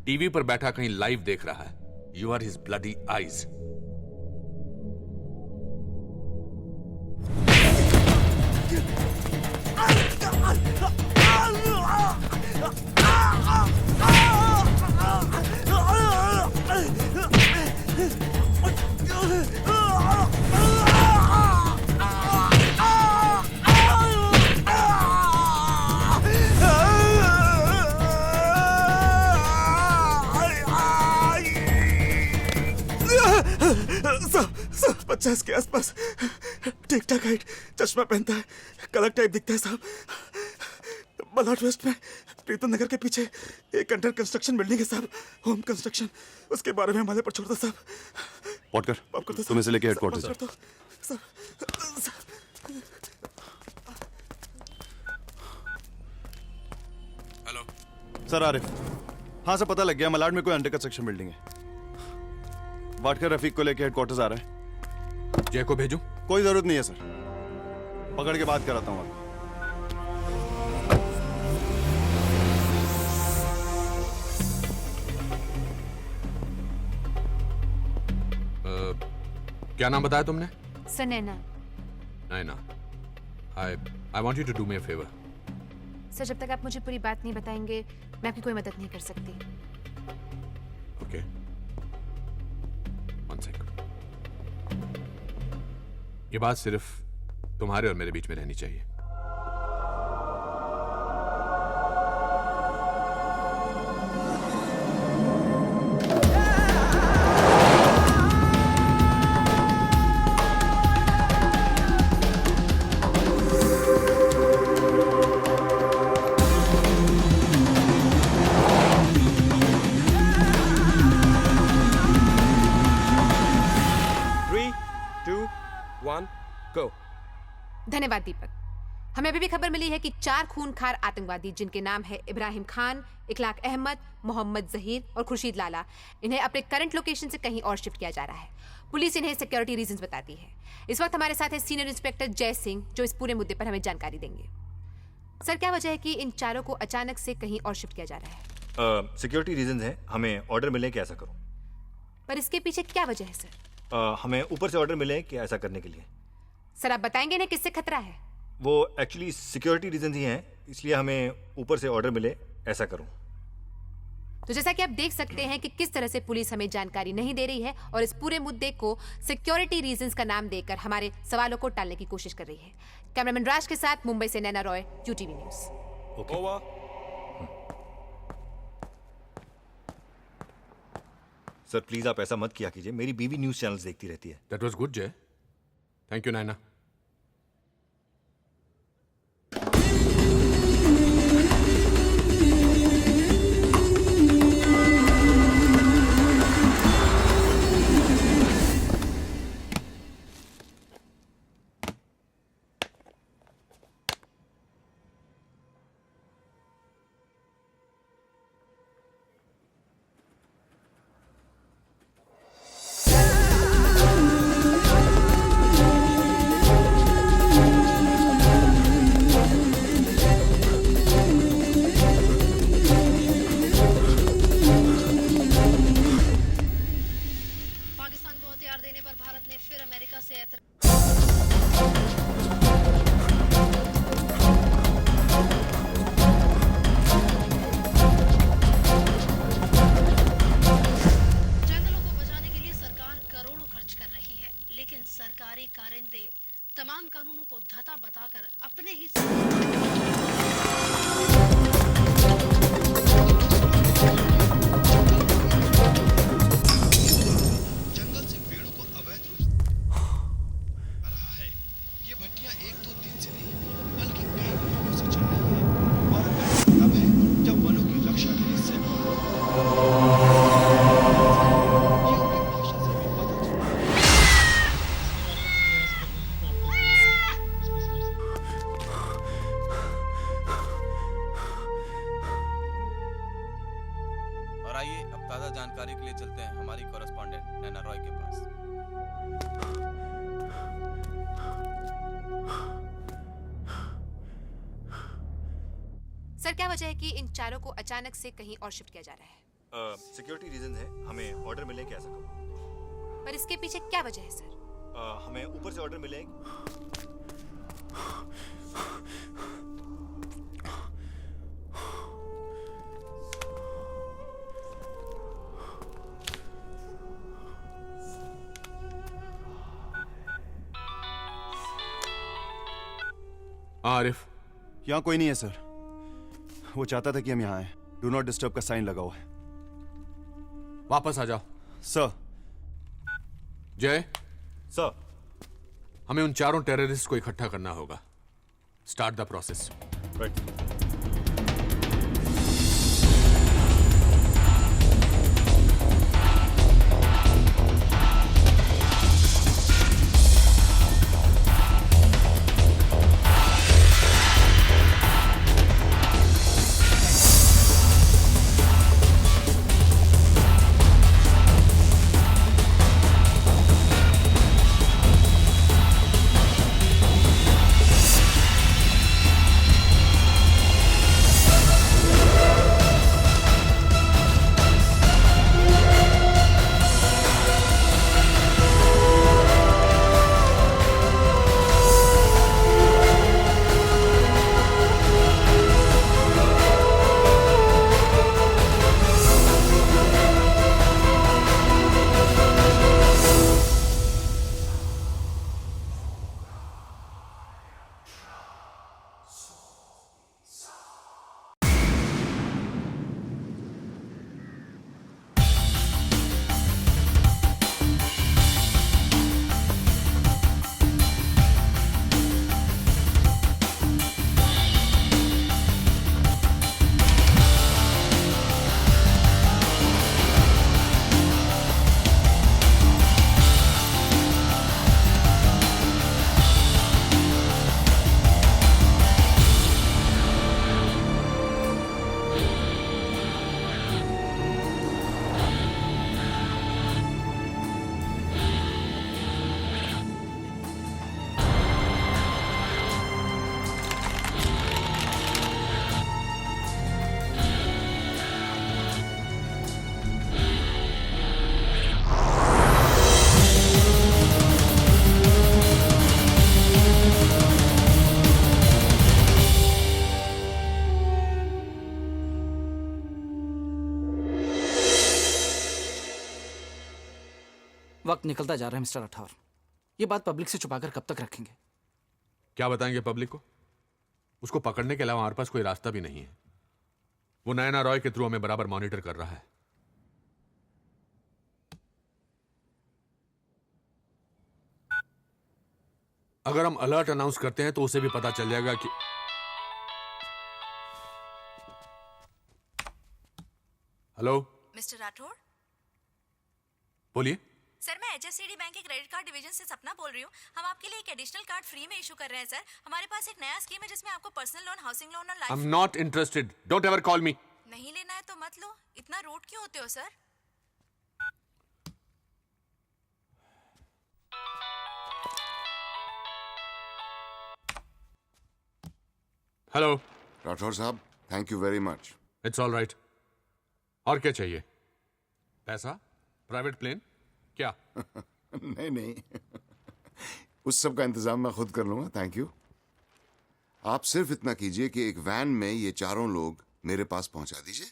टीवी पर बैठा कहीं लाइव देख रहा है। You are his bloody eyes. सब 50 के आसपास, ठीक ठाक हाइट, चश्मा पहनता है, कलर टाइप दिखता है साहब। बलाट वेस्ट में प्रीतम नगर के पीछे एक अंडर कंस्ट्रक्शन बिल्डिंग है साहब, होम कंस्ट्रक्शन। उसके बारे में हमारे पर छोड़ दो साहब। पॉटकर, तुम इसे लेके हेडक्वार्टर हेलो सर। आरिफ, हाँ सर, पता लग गया मलाड में कोई अंडर कंस्ट्रक्शन बिल्डिंग है। वाटकर रफीक को लेके हेडक्वार्टर्स आ रहा है। जय को भेजूं? कोई जरूरत नहीं है सर, पकड़ के बात कराता हूँ आपको। क्या नाम बताया तुमने? Sunaina. Naina. I want you to do me a favour. Sir, जब तक आप मुझे पूरी बात नहीं बताएंगे मैं आपकी कोई मदद नहीं कर सकती। Okay, one second. ये बात सिर्फ तुम्हारे और मेरे बीच में रहनी चाहिए। धन्यवाद दीपक। हमें अभी भी खबर मिली है कि 4 खूनखार आतंकवादी जिनके नाम है इब्राहिम खान, इखलाक अहमद, मोहम्मद जहीर और खुर्शीद लाला, इन्हें अपने करंट लोकेशन से कहीं और शिफ्ट किया जा रहा है। पुलिस इन्हें सिक्योरिटी रीजंस बताती है। इस वक्त हमारे साथ है सीनियर इंस्पेक्टर जय सिंह, जो इस पूरे मुद्दे पर हमें जानकारी देंगे। सर, क्या वजह है कि इन चारों को अचानक से कहीं और शिफ्ट किया जा रहा है? सिक्योरिटी रीजन है, हमें ऑर्डर मिले कि ऐसा करो। पर इसके पीछे क्या वजह है सर? हमें ऊपर से ऑर्डर मिले कि ऐसा करने के लिए। सर, आप बताएंगे ना किससे खतरा है? वो एक्चुअली सिक्योरिटी रीजन ही हैं, इसलिए हमें ऊपर से ऑर्डर मिले ऐसा करूं। तो जैसा कि आप देख सकते हैं कि किस तरह से पुलिस हमें जानकारी नहीं दे रही है और इस पूरे मुद्दे को सिक्योरिटी रीजंस का नाम देकर हमारे सवालों को टालने की कोशिश कर रही है। कैमरामैन राज के साथ मुंबई से Naina Roy, UTV news. Okay. Sir please आप ऐसा मत किया कीजिए, मेरी बीवी न्यूज चैनल्स देखती रहती है। दैट वाज गुड जय, थैंक यू नैना। सरकारी कारिंदे तमाम कानूनों को धता बताकर अपने ही जंगल से पेड़ों को अवैध रूप से रहा है। ये भट्टियां 1-2 दिन से नहीं बल्कि कई महीनों से चल रही है और तब है जब वनों की रक्षा के लिए और आइए अब ताज़ा जानकारी के लिए चलते हैं हमारी कॉरेस्पॉन्डेंट नैना रॉय के पास। सर, क्या वजह है कि इन चारों को अचानक से कहीं और शिफ्ट किया जा रहा है? सिक्योरिटी रीजन है, हमें ऑर्डर मिले कि ऐसा करो। पर इसके पीछे क्या वजह है सर? हमें ऊपर से ऑर्डर मिले। आरिफ, यहाँ कोई नहीं है सर। वो चाहता था कि हम यहाँ आए। डू नॉट डिस्टर्ब का साइन लगा हुआ है। वापस आ जाओ। सर। जय सर, हमें उन चारों टेररिस्ट को इकट्ठा करना होगा। Start the process. राइट। वक्त निकलता जा रहा है मिस्टर राठौर। ये बात पब्लिक से छुपाकर कब तक रखेंगे? क्या बताएंगे पब्लिक को? उसको पकड़ने के अलावा हमारे पास कोई रास्ता भी नहीं है। वो नयना रॉय के थ्रू हमें बराबर मॉनिटर कर रहा है। अगर हम अलर्ट अनाउंस करते हैं तो उसे भी पता चल जाएगा कि हेलो मिस्टर राठौर, बोलिए। सर मैं HSCD बैंक के क्रेडिट कार्ड डिवीजन से सपना बोल रही हूँ। हम आपके लिए एक एडिशनल कार्ड फ्री में इशू कर रहे हैं सर। हमारे पास एक नया स्कीम है जिसमें आपको पर्सनल लोन, हाउसिंग लोन और I am life. Not interested, don't ever call मी। नहीं लेना है तो मत लो। इतना रूड क्यों होते हो सर? हेलो राठौर साहब, thank you very much. It's all right. और क्या चाहिए? पैसा? Private plane? क्या? नहीं नहीं, उस सब का इंतजाम मैं खुद कर लूंगा, थैंक यू। आप सिर्फ इतना कीजिए कि एक वैन में ये चारों लोग मेरे पास पहुंचा दीजिए।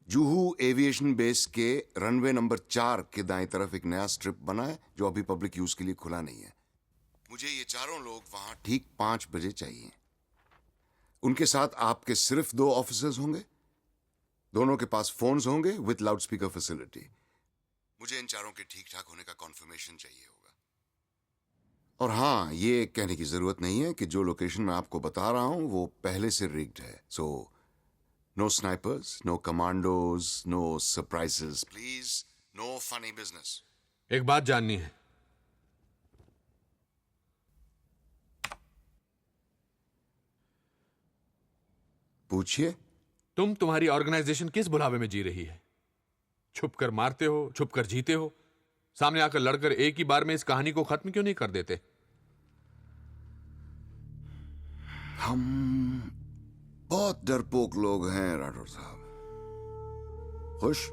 जुहू एविएशन बेस के रनवे नंबर 4 के दाएं तरफ एक नया स्ट्रिप बना है जो अभी पब्लिक यूज के लिए खुला नहीं है। मुझे ये चारों लोग वहां ठीक 5 बजे चाहिए। उनके साथ आपके सिर्फ 2 ऑफिसर्स होंगे, दोनों के पास फोन्स होंगे विद लाउडस्पीकर फैसिलिटी। मुझे इन चारों के ठीक ठाक होने का कॉन्फर्मेशन चाहिए होगा। और हाँ, ये कहने की जरूरत नहीं है कि जो लोकेशन मैं आपको बता रहा हूं वो पहले से रिग्ड है। So no snipers, no commandos, no surprises, please, no funny business. एक बात जाननी है। पूछिए। तुम्हारी ऑर्गेनाइजेशन किस बुलावे में जी रही है? छुपकर मारते हो, छुपकर जीते हो, सामने आकर लड़कर एक ही बार में इस कहानी को खत्म क्यों नहीं कर देते? हम बहुत डरपोक लोग हैं राठौर साहब। खुश?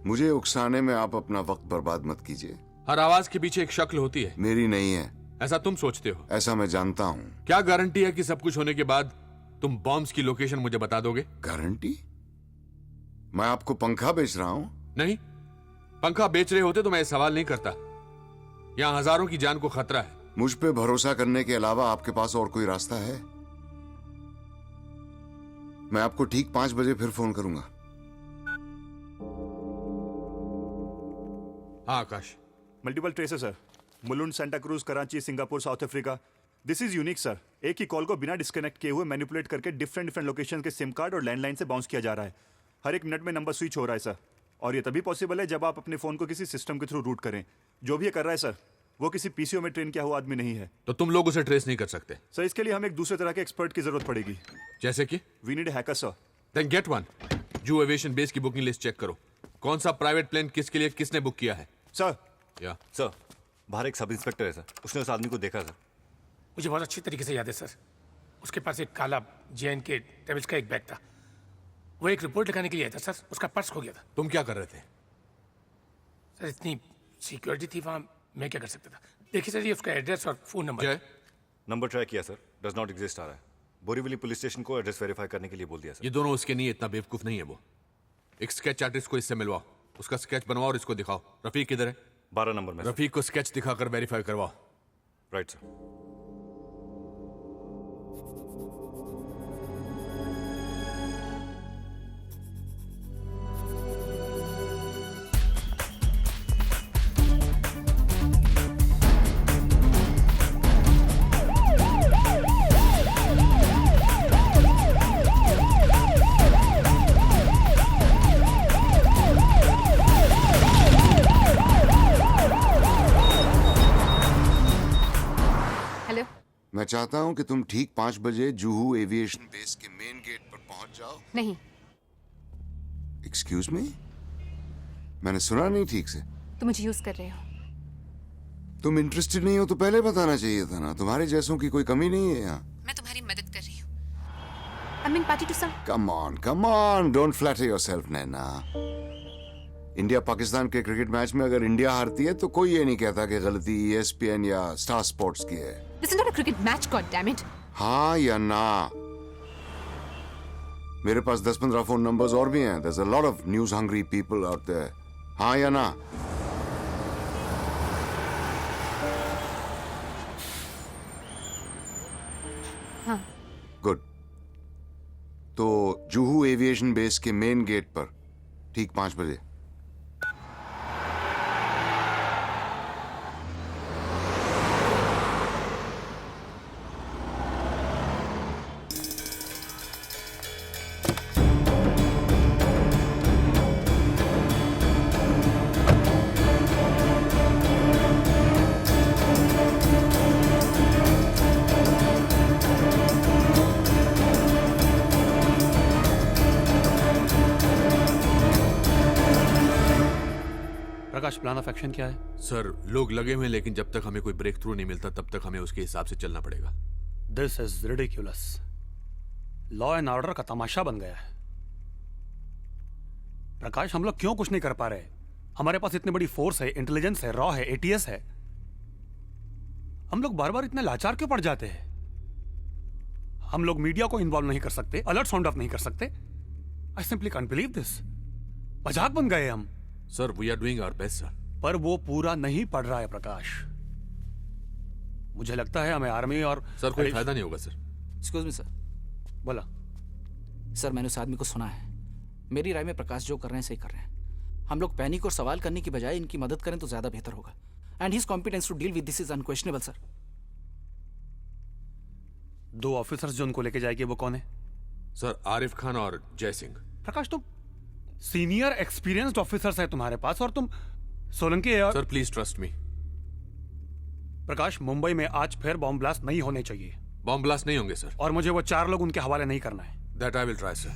मुझे उकसाने में आप अपना वक्त बर्बाद मत कीजिए। हर आवाज के पीछे एक शक्ल होती है। मेरी नहीं है। ऐसा तुम सोचते हो? ऐसा मैं जानता हूं। क्या गारंटी है कि सब कुछ होने के बाद तुम बॉम्ब्स की लोकेशन मुझे बता दोगे? गारंटी? मैं आपको पंखा बेच रहा हूं? नहीं, पंखा बेच रहे होते तो मैं सवाल नहीं करता। यहां हजारों की जान को खतरा है। मुझ पे भरोसा करने के अलावा आपके पास और कोई रास्ता है? मैं आपको ठीक 5 बजे फिर फोन करूंगा। हाँ आकाश। मल्टीपल ट्रेस है sir. Mulund, Santa cruise, Karachi, Singapore, south Africa. This is unique sir. एक ही कॉल को बिना डिस्कनेक्ट किए हुए मैनिपुलेट करके डिफरेंट लोकेशन के सिम कार्ड और लैंडलाइन से बाउंस किया जा रहा है। हर एक मिनट में नंबर स्विच हो रहा है सर। और ये तभी पॉसिबल है जब आप अपने फोन को किसी सिस्टम के थ्रू रूट करें। जो भी ये कर रहा है सर, वो किसी पीसीओ में ट्रेन किया हुआ आदमी नहीं है। तो तुम लोग उसे ट्रेस नहीं कर सकते? सर इसके लिए हमें एक दूसरे तरह के एक्सपर्ट की जरूरत पड़ेगी। जैसे कि? We need hacker sir. Then get one. Juhu aviation base की बुकिंग लिस्ट चेक करो। कौन सा प्राइवेट प्लेन किसके लिए किसने बुक किया है? सर। या सर, बाहर एक सब इंस्पेक्टर है सर, उसने उस आदमी को देखा सर। मुझे बहुत अच्छी तरीके से याद है सर। उसके पास एक काला JN के टेबल्स का एक बैग था। वो एक रिपोर्ट लिखाने के लिए आया था सर। उसका पर्स खो गया था। तुम क्या कर रहे थे? सर इतनी सिक्योरिटी थी वहां, मैं क्या कर सकता था? देखिए सर, ये उसका एड्रेस और फोन नंबर। नंबर ट्राई किया सर, डज नॉट एग्जिस्ट आ रहा है। बोरीवली पुलिस स्टेशन को एड्रेस वेरीफाई करने के लिए बोल दिया सर। ये दोनों उसके नहीं, इतना बेवकूफ नहीं है वो। एक स्केच आर्टिस्ट को इससे मिलवाओ, उसका स्केच बनवाओ और इसको दिखाओ। रफीक किधर है? 12 नंबर में। रफीक को स्केच दिखाकर वेरीफाई करवाओ। Right sir. मैं चाहता हूं कि तुम ठीक 5 बजे जुहू एविएशन बेस के मेन गेट पर पहुंच जाओ। नहीं। एक्सक्यूज मी, मैंने सुना नहीं ठीक से। तुम मुझे यूज कर रहे हो। तुम इंटरेस्टेड नहीं हो तो पहले बताना चाहिए था ना। तुम्हारे जैसों की कोई कमी नहीं है यहाँ। मैं तुम्हारी मदद कर रही हूँ। I'm in party to some. Come on, don't flatter yourself, Naina. India Pakistan के क्रिकेट मैच में अगर इंडिया हारती है तो कोई ये नहीं कहता कि गलती ESPN या स्टार स्पोर्ट्स की है। This is not a cricket match, goddammit. हाँ या ना? मेरे पास 10-15 फोन नंबर्स और भी हैं। There's a lot of news hungry people out there. हाँ या ना? हाँ। गुड। तो जुहू एविएशन बेस के मेन गेट पर ठीक 5 बजे। प्रकाश, प्लान ऑफ एक्शन क्या है? सर, लोग लगे हुए हैं, लेकिन जब तक हमें कोई ब्रेक थ्रू नहीं मिलता तब तक हमें उसके हिसाब से चलना पड़ेगा। This is ridiculous. Law and order का तमाशा बन गया है। प्रकाश, हम लोग क्यों कुछ नहीं कर पा रहे? हमारे पास इतनी बड़ी फोर्स है, इंटेलिजेंस है, रॉ है, एटीएस है। हम लोग बार बार इतने लाचार क्यों पड़ जाते हैं? हम लोग मीडिया को इन्वॉल्व नहीं कर सकते, अलर्ट साउंड ऑफ नहीं कर सकते। I simply can't believe this. मजाक बन गए हम। Sir, we are doing our best sir. पर वो पूरा नहीं पड़ रहा है प्रकाश। मुझे लगता है हमें आर्मी और सर कोई फायदा नहीं होगा सर। Excuse me sir. बोला। सर, मैंने उस आदमी को सुना है। मेरी राय में प्रकाश जो कर रहे हैं सही कर रहे हैं। हम लोग पैनिक और सवाल करने की बजाय इनकी मदद करें तो ज्यादा बेहतर होगा। And his competence to deal with this is unquestionable sir. 2 officers जो उनको लेके जाएंगे वो कौन है? सर, आरिफ खान और जय सिंह। प्रकाश, तुम सीनियर एक्सपीरियंस्ड ऑफिसर्स है तुम्हारे पास और तुम सोलंकी और... सर प्लीज ट्रस्ट मी। प्रकाश, मुंबई में आज फिर बॉम्ब ब्लास्ट नहीं होने चाहिए। बॉम्ब ब्लास्ट नहीं होंगे सर। और मुझे वो 4 लोग उनके हवाले नहीं करना है। That I will try sir.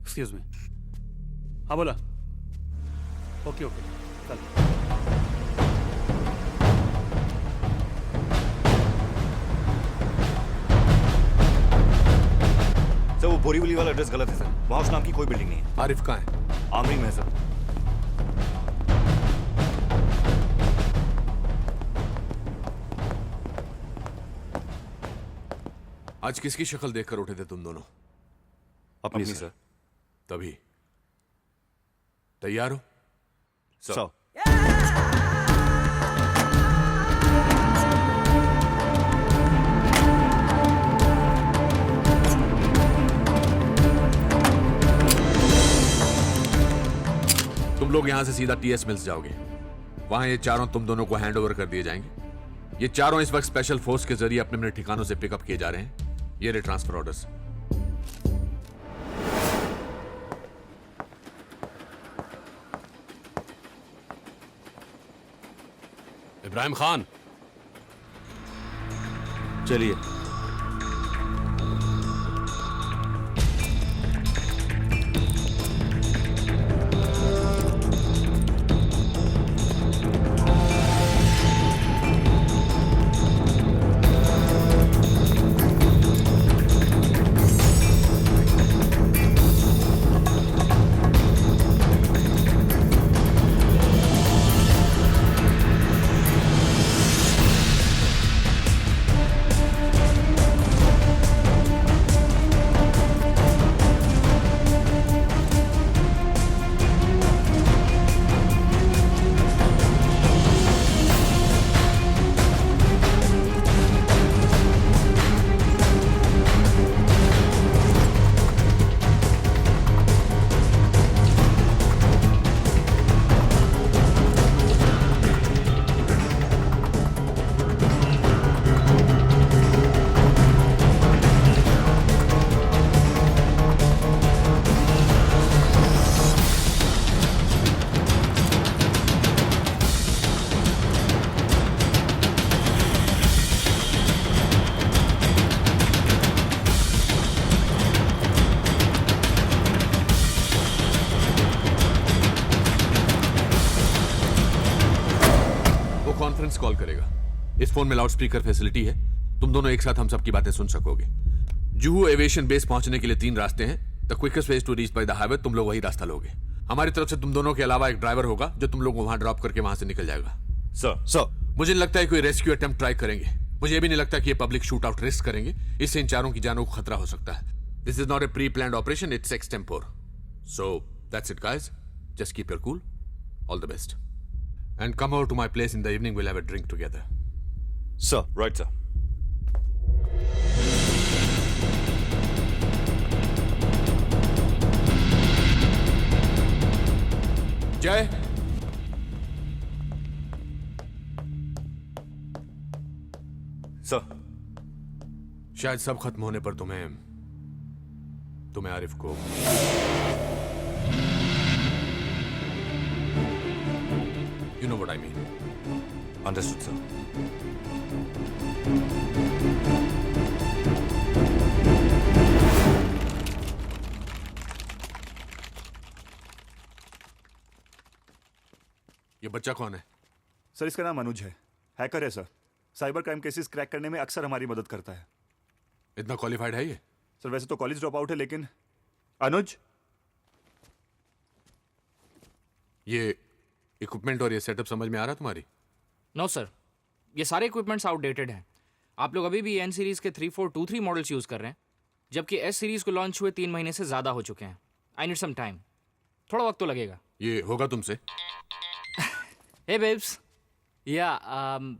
Excuse me. हाँ बोला। ओके ओके चल। सर, वो बोरीवली वाला एड्रेस गलत है सर। वहां उस नाम की कोई बिल्डिंग नहीं है। आरिफ कहाँ है? आमरी में है सर। आज किसकी शक्ल देखकर उठे थे तुम दोनों? अपनी सर। तभी तैयार हो? सर। तुम लोग यहां से सीधा टीएस मिल्स जाओगे। वहां ये चारों तुम दोनों को हैंड ओवर कर दिए जाएंगे। ये चारों इस वक्त स्पेशल फोर्स के जरिए अपने अपने ठिकानों से पिकअप किए जा रहे हैं। ये रहे ट्रांसफर ऑर्डर्स। इब्राहिम खान, चलिए। कॉन्फ्रेंस कॉल करेगा। इस फोन में लाउड स्पीकर फैसिलिटी है। तुम दोनों एक साथ हम सबकी बातें सुन सकोगे। जुहू एविएशन बेस पहुंचने के लिए 3 रास्ते हैं। The quickest way to reach by the highway. तुम लोग वही रास्ता लोगे। हमारी तरफ से तुम दोनों के अलावा एक ड्राइवर होगा जो तुम लोगों को वहां ड्रॉप करके वहां से निकल जाएगा। सर मुझे नहीं लगता है कोई रेस्क्यू अटेम्प्ट ट्राई करेंगे। मुझे ये भी नहीं लगता कि ये पब्लिक शूट आउट रिस्क करेंगे। इससे इन चारों की जानों को खतरा हो सकता है। This is not a pre planned operation, it's extempore. So that's it guys, just keep your cool. All the best. And come over to my place in the evening. We'll have a drink together. Sir, right, sir. जय, sir, शायद सब खत्म होने पर तुम्हें आरिफ को You know what I mean. Understood, sir. ये बच्चा कौन है? सर इसका नाम अनुज है, हैकर है sir. Cyber crime cases crack करने में अक्सर हमारी मदद करता है। इतना क्वालिफाइड है ये? सर वैसे तो कॉलेज ड्रॉप आउट है, लेकिन अनुज, ये इक्विपमेंट और ये सेटअप समझ में आ रहा तुम्हारी? नो सर, ये सारे इक्विपमेंट्स आउटडेटेड हैं। आप लोग अभी भी एन सीरीज के 3423 मॉडल्स यूज कर रहे हैं, जबकि एस सीरीज को लॉन्च हुए 3 महीने से ज्यादा हो चुके हैं। आई नीड सम टाइम, थोड़ा वक्त तो लगेगा। ये होगा तुमसे? Hey babes, yeah,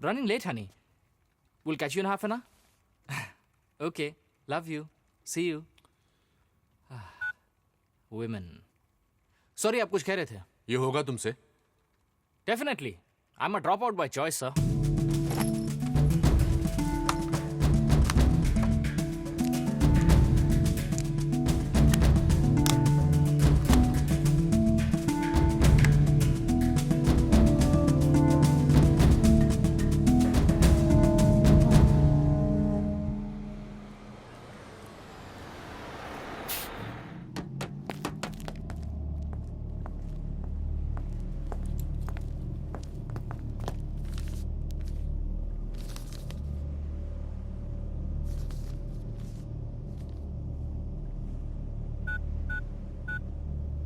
running late, honey. We'll catch you in half an hour. Okay, love you. See you. Women. Sorry, आप कुछ कह रहे थे? ये होगा तुमसे? Definitely. I'm a dropout by choice, sir.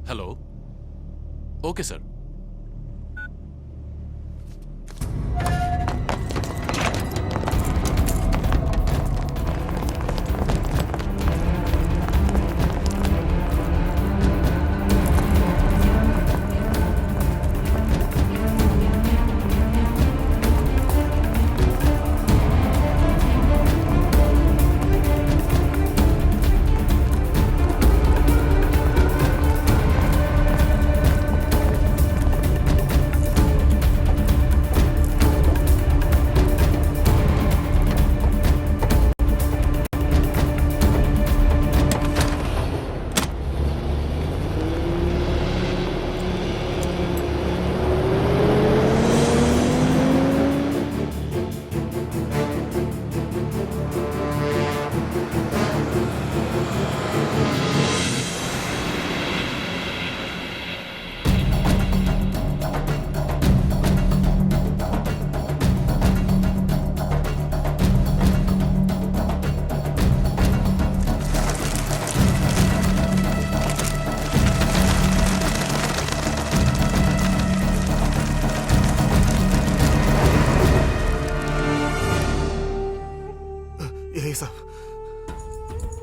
Hello, okay sir.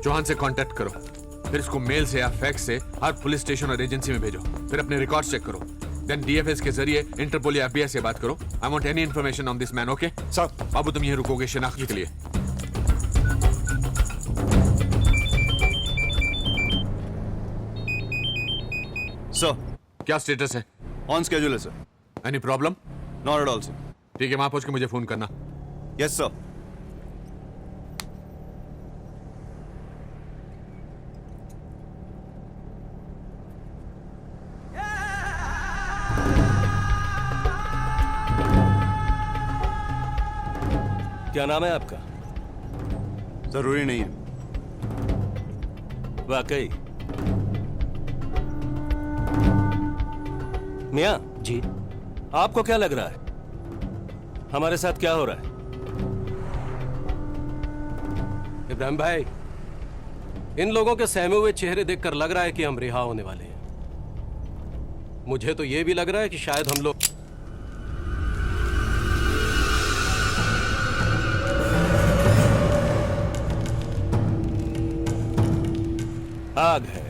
Chauhan से कांटेक्ट करो, फिर इसको मेल से या फैक्स से हर पुलिस स्टेशन और एजेंसी में भेजो, फिर अपने रिकॉर्ड्स चेक करो, देन डीएफएस के जरिए इंटरपोल या एफबीआई से बात करो। I want any information on this man, okay? Sir. बाबू तुम यहीं रुकोगे शिनाख्त के लिए? सर, क्या स्टेटस है? ऑन स्केड्यूल है sir. Any problem? Not at all sir. ठीक है, वहां पहुंच के मुझे फोन करना। Yes sir. क्या नाम है आपका? जरूरी नहीं है। वाकई? मियां जी, आपको क्या लग रहा है हमारे साथ क्या हो रहा है? इब्राहिम भाई, इन लोगों के सहमे हुए चेहरे देखकर लग रहा है कि हम रिहा होने वाले हैं। मुझे तो यह भी लग रहा है कि शायद हम लोग आग है।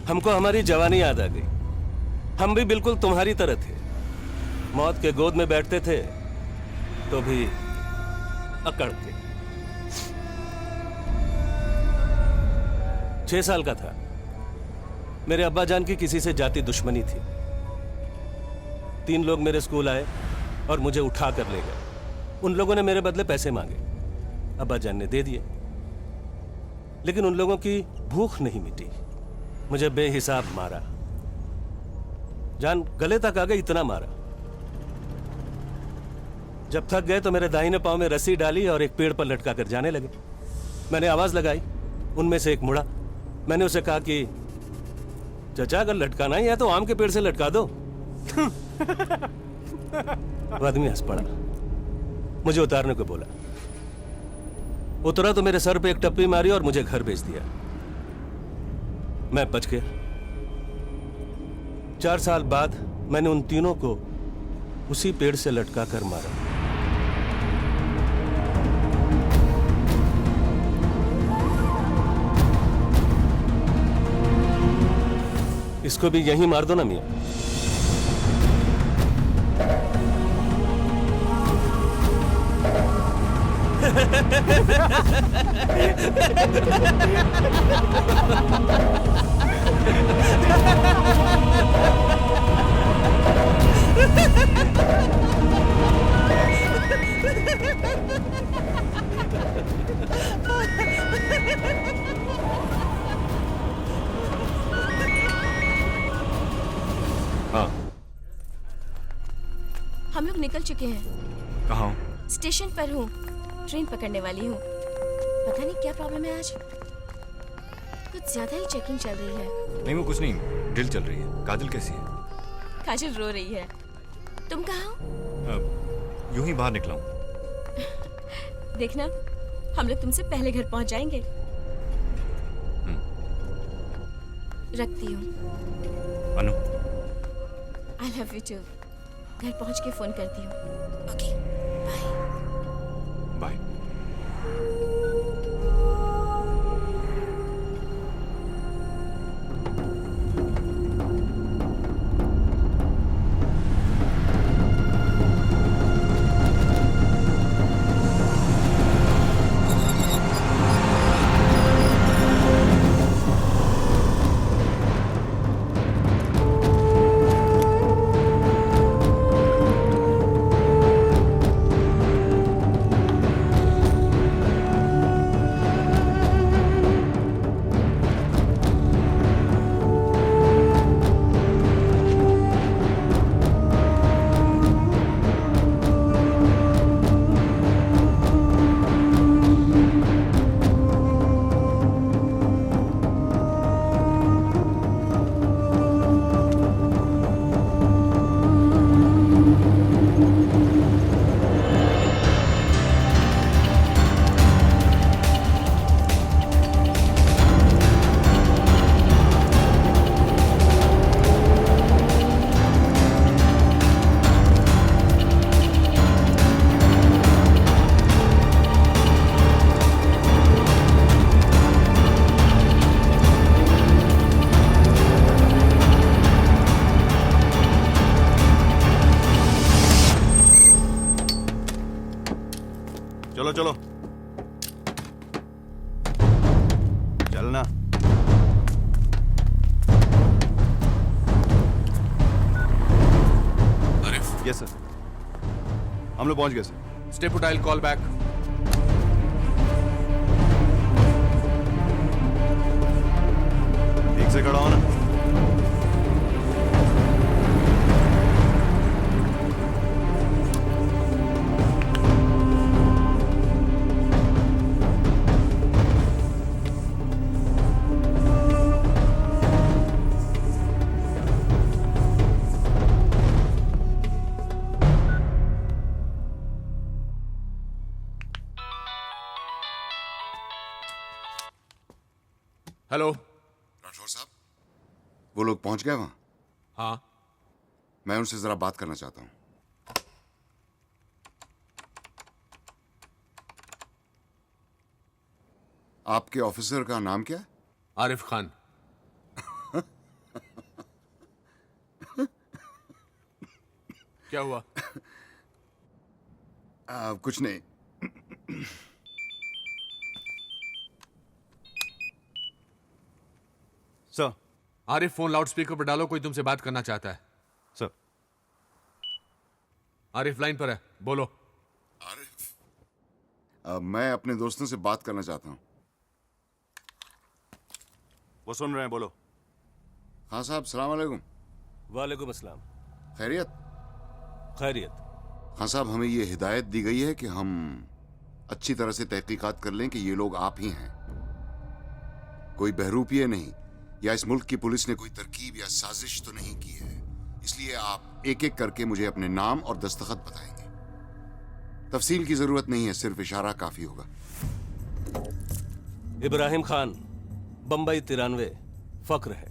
हमको हमारी जवानी याद आ गई। हम भी बिल्कुल तुम्हारी तरह थे, मौत के गोद में बैठते थे तो भी अकड़ के। 6 साल का था, मेरे अब्बा जान की किसी से जाति दुश्मनी थी। 3 लोग मेरे स्कूल आए और मुझे उठा कर ले गए। उन लोगों ने मेरे बदले पैसे मांगे, अब्बा जान ने दे दिए, लेकिन उन लोगों की भूख नहीं मिटी, मुझे बेहिसाब मारा। जान गले तक आ गई, इतना मारा। जब थक गए तो मेरे दाहिने पांव में रस्सी डाली और एक पेड़ पर लटका कर जाने लगे। मैंने आवाज लगाई, उनमें से एक मुड़ा। मैंने उसे कहा कि चचा अगर लटकाना ही है तो आम के पेड़ से लटका दो। वो आदमी हंस पड़ा, मुझे उतारने को बोला। उतरा तो मेरे सर पे एक टप्पी मारी और मुझे घर भेज दिया। मैं बच गया। 4 साल बाद मैंने उन तीनों को उसी पेड़ से लटका कर मारा। इसको भी यहीं मार दो ना मियां। हाँ, हम लोग निकल चुके हैं। कहाँ? स्टेशन पर हूँ, ट्रेन पकड़ने वाली हूँ। पता नहीं क्या प्रॉब्लम है आज, कुछ ज्यादा ही चेकिंग चल रही है। नहीं वो कुछ नहीं, ड्रिल चल रही है। काजल कैसी है? काजल रो रही है। तुम कहाँ हो? यूं ही बाहर निकला हूँ। देखना, हम लोग तुमसे पहले घर पहुंच जाएंगे। रखती हूँ। Anu, I love you too. घर पहुंच के फोन करती हूँ। Okay, bye. बाय। चलो चलो चलना। आरिफ। यस सर, हम लोग पहुंच गए sir. Stay put, I will call back. ठीक से खड़ा हो ना। हेलो राठौर साहब, वो लोग पहुंच गए वहां? हाँ। मैं उनसे जरा बात करना चाहता हूं। आपके ऑफिसर का नाम क्या है? आरिफ खान। क्या हुआ? कुछ नहीं। Sir. Arif, phone loud speaker पर डालो, कोई तुमसे बात करना चाहता है। सर। आरिफ लाइन पर है, बोलो। मैं अपने दोस्तों से बात करना चाहता हूँ। वो सुन रहे हैं, बोलो। हाँ साहब, सलाम अलैकुम। वालेकुम अस्सलाम। खैरियत? खैरियत। हाँ साहब, हमें ये हिदायत दी गई है कि हम अच्छी तरह से तहकीकात कर लें कि ये लोग आप ही हैं, कोई बहरूपिये नहीं, या इस मुल्क की पुलिस ने कोई तरकीब या साजिश तो नहीं की है। इसलिए आप एक एक करके मुझे अपने नाम और दस्तखत बताएंगे। तफसील की जरूरत नहीं है, सिर्फ इशारा काफी होगा। इब्राहिम खान, बंबई 93, फक्र है।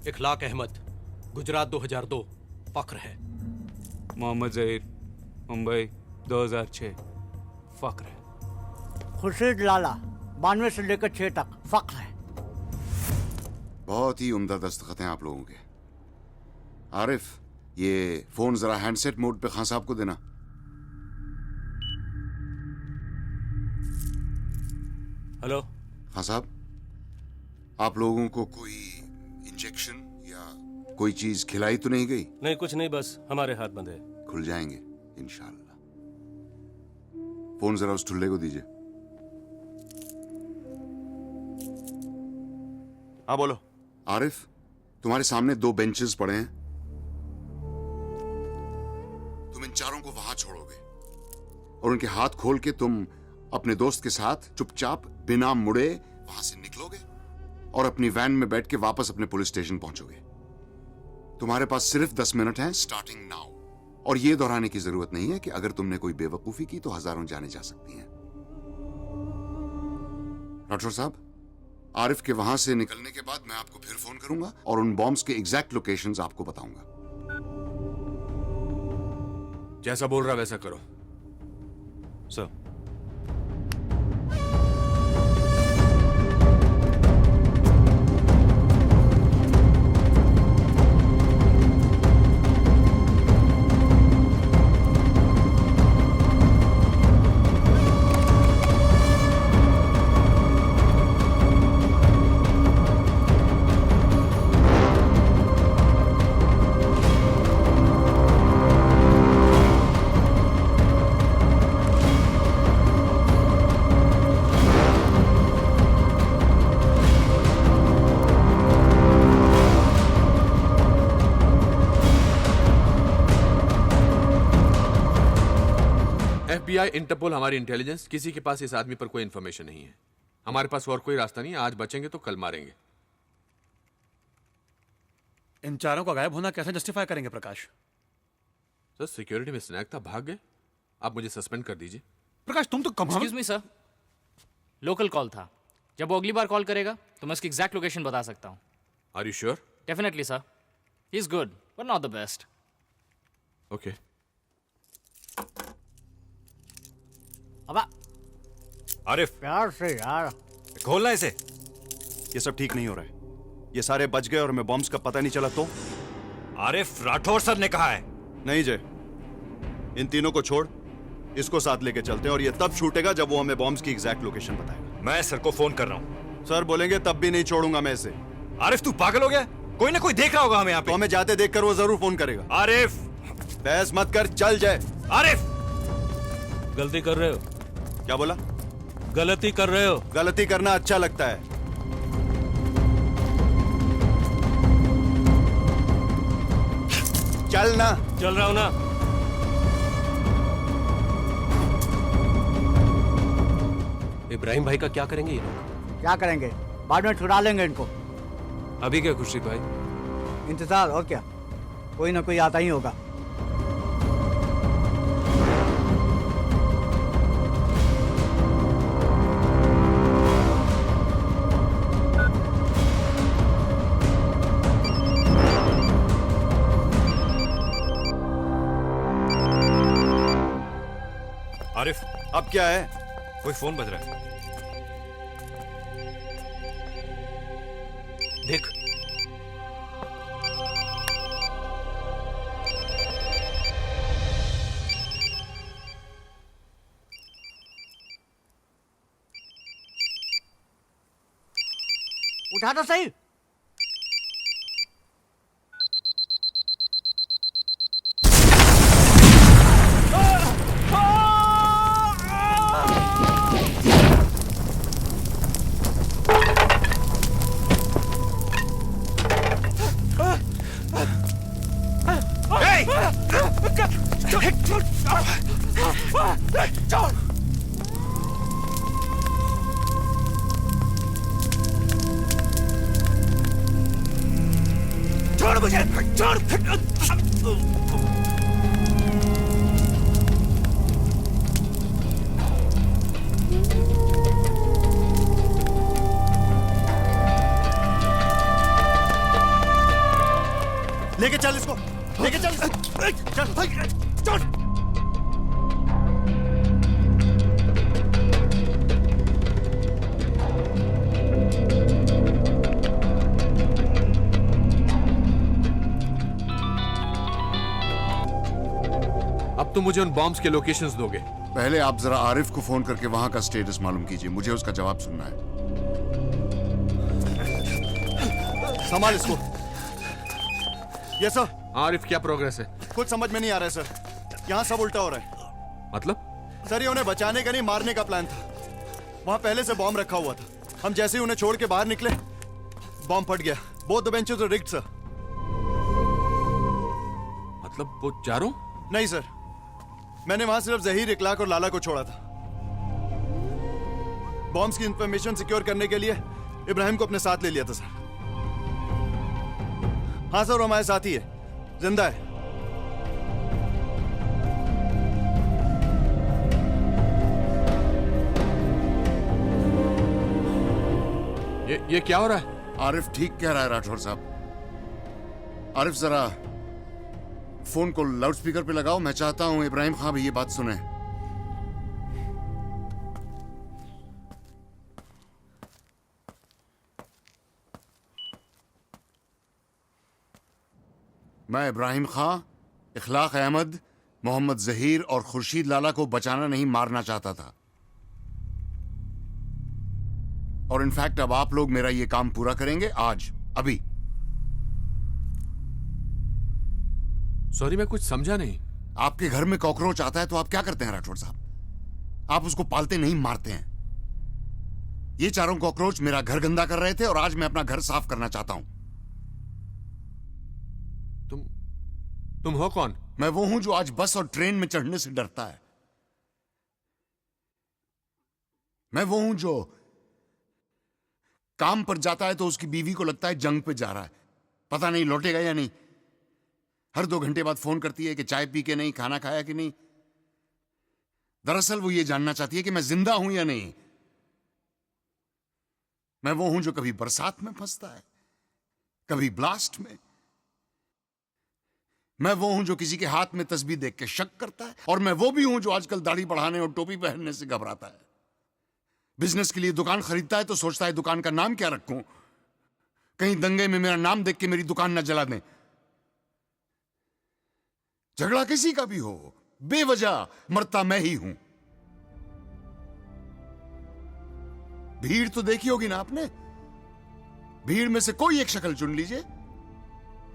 इखलाक अहमद, गुजरात 2002, फक्र है। मोहम्मद जहीर, मुंबई 2006, फक्र है। खुर्शीद लाला, 92 से लेकर 6 तक, फक्र है। बहुत ही उम्दा दस्तखत हैं आप लोगों के। आरिफ, ये फोन जरा हैंडसेट मोड पे खान साहब को देना। हेलो। हाँ साहब, आप लोगों को कोई इंजेक्शन या कोई चीज खिलाई तो नहीं गई? नहीं, कुछ नहीं, बस हमारे हाथ बंधे। खुल जाएंगे इंशाल्लाह। फोन जरा उस ठुल्ले को दीजिए। हाँ बोलो। आरिफ, तुम्हारे सामने 2 बेंचेस पड़े हैं, तुम इन चारों को वहां छोड़ोगे और उनके हाथ खोल के तुम अपने दोस्त के साथ चुपचाप बिना मुड़े वहां से निकलोगे और अपनी वैन में बैठ के वापस अपने पुलिस स्टेशन पहुंचोगे। तुम्हारे पास सिर्फ 10 मिनट हैं, स्टार्टिंग नाउ। और यह दोहराने की जरूरत नहीं है कि अगर तुमने कोई बेवकूफी की तो हजारों जानें जा सकती हैं। राठौर साहब, आरिफ के वहां से निकलने के बाद मैं आपको फिर फोन करूंगा और उन बॉम्ब्स के एग्जैक्ट लोकेशंस आपको बताऊंगा। जैसा बोल रहा वैसा करो। सर। FBI, इंटरपोल, हमारी इंटेलिजेंस, किसी के पास इस आदमी पर कोई इंफॉर्मेशन नहीं है। हमारे पास और कोई रास्ता नहीं है। आज बचेंगे तो कल मारेंगे। इन चारों का गायब होना कैसे जस्टिफाई करेंगे प्रकाश? सर, सिक्योरिटी में स्नैक था, भाग गए। आप मुझे सस्पेंड कर दीजिए। प्रकाश, तुम तो कम। Excuse me sir, local call था। जब वो अगली बार कॉल करेगा तो मैं उसकी एग्जैक्ट लोकेशन बता सकता हूँ। Are you sure? Definitely sir, he is good but not the best. Okay. अबा आरिफ, प्यार से यार खोलना इसे। ये सब ठीक नहीं हो रहा है। ये सारे बच गए और हमें बॉम्ब्स का पता नहीं चला तो? आरिफ, राठौर सर ने कहा है। नहीं जय, इन तीनों को छोड़, इसको साथ लेके चलते हैं और ये तब छूटेगा जब वो हमें बॉम्ब्स की एग्जैक्ट लोकेशन बताएगा। मैं सर को फोन कर रहा हूँ। सर बोलेंगे तब भी नहीं छोड़ूंगा मैं इसे। आरिफ, तू पागल हो गया? कोई ना कोई देख रहा होगा हमें यहाँ पे। तो हमें जाते देखकर वो जरूर फोन करेगा। आरिफ, बहस मत कर, चल जय। आरिफ, गलती कर रहे हो। क्या बोला? गलती कर रहे हो। गलती करना अच्छा लगता है। चल ना। चल रहा हूं ना। इब्राहिम भाई का क्या करेंगे ये लोग? क्या करेंगे? बाद में छुड़ा लेंगे इनको। अभी क्या खुर्शीद भाई? इंतजार, और क्या, कोई ना कोई आता ही होगा। आरिफ, अब क्या है? कोई फोन बज रहा है। देख। दिखा तो सही। छोड़ मुझे, छोड़। लेके चल इसको, लेके चल, चल, चल। अब तुम मुझे उन बॉम्ब्स के लोकेशंस दोगे। पहले आप जरा आरिफ को फोन करके वहां का स्टेटस मालूम कीजिए, मुझे उसका जवाब सुनना है। संभाल इसको। Yes sir. आरिफ, क्या प्रोग्रेस है? कुछ समझ में नहीं आ रहा है सर, यहाँ सब उल्टा हो रहा है। मतलब? सर ये उन्हें बचाने का नहीं, मारने का प्लान था। वहाँ पहले से बॉम्ब रखा हुआ था। हम जैसे ही उन्हें छोड़ के बाहर निकले, बॉम्ब फट गया। Both the benches were rigged sir. मतलब वो चारों? नहीं सर, मैंने वहां सिर्फ जहीर, इखलाक और लाला को छोड़ा था। बॉम्ब्स की इंफॉर्मेशन सिक्योर करने के लिए इब्राहिम को अपने साथ ले लिया था सर। हाँ सर, वो हमारे साथ ही है, जिंदा है। ये क्या हो रहा है? आरिफ ठीक कह रहा है राठौर साहब। आरिफ जरा फोन को लाउडस्पीकर पे लगाओ, मैं चाहता हूं इब्राहिम खां भी ये बात सुने। मैं इब्राहिम खां, इखलाक अहमद, मोहम्मद जहीर और खुर्शीद लाला को बचाना नहीं, मारना चाहता था। और इनफैक्ट अब आप लोग मेरा ये काम पूरा करेंगे आज, अभी। सॉरी, मैं कुछ समझा नहीं। आपके घर में कॉकरोच आता है तो आप क्या करते हैं राठौर साहब? आप उसको पालते नहीं, मारते हैं। ये चारों कॉकरोच मेरा घर गंदा कर रहे थे और आज मैं अपना घर साफ करना चाहता हूं। तुम हो कौन? मैं वो हूं जो आज बस और ट्रेन में चढ़ने से डरता है। मैं वो हूं जो काम पर जाता है तो उसकी बीवी को लगता है जंग पे जा रहा है, पता नहीं लौटेगा या नहीं। हर 2 घंटे बाद फोन करती है कि चाय पी के नहीं, खाना खाया कि नहीं। दरअसल वो ये जानना चाहती है कि मैं जिंदा हूं या नहीं। मैं वो हूं जो कभी बरसात में फंसता है, कभी ब्लास्ट में। मैं वो हूं जो किसी के हाथ में तस्बीह देख के शक करता है, और मैं वो भी हूं जो आजकल दाढ़ी बढ़ाने और टोपी पहनने से घबराता है। बिजनेस के लिए दुकान खरीदता है तो सोचता है दुकान का नाम क्या रखूं, कहीं दंगे में मेरा नाम देख के मेरी दुकान न जला दें। झगड़ा किसी का भी हो, बेवजह मरता मैं ही हूं। भीड़ तो देखी होगी ना आपने, भीड़ में से कोई एक शक्ल चुन लीजिए,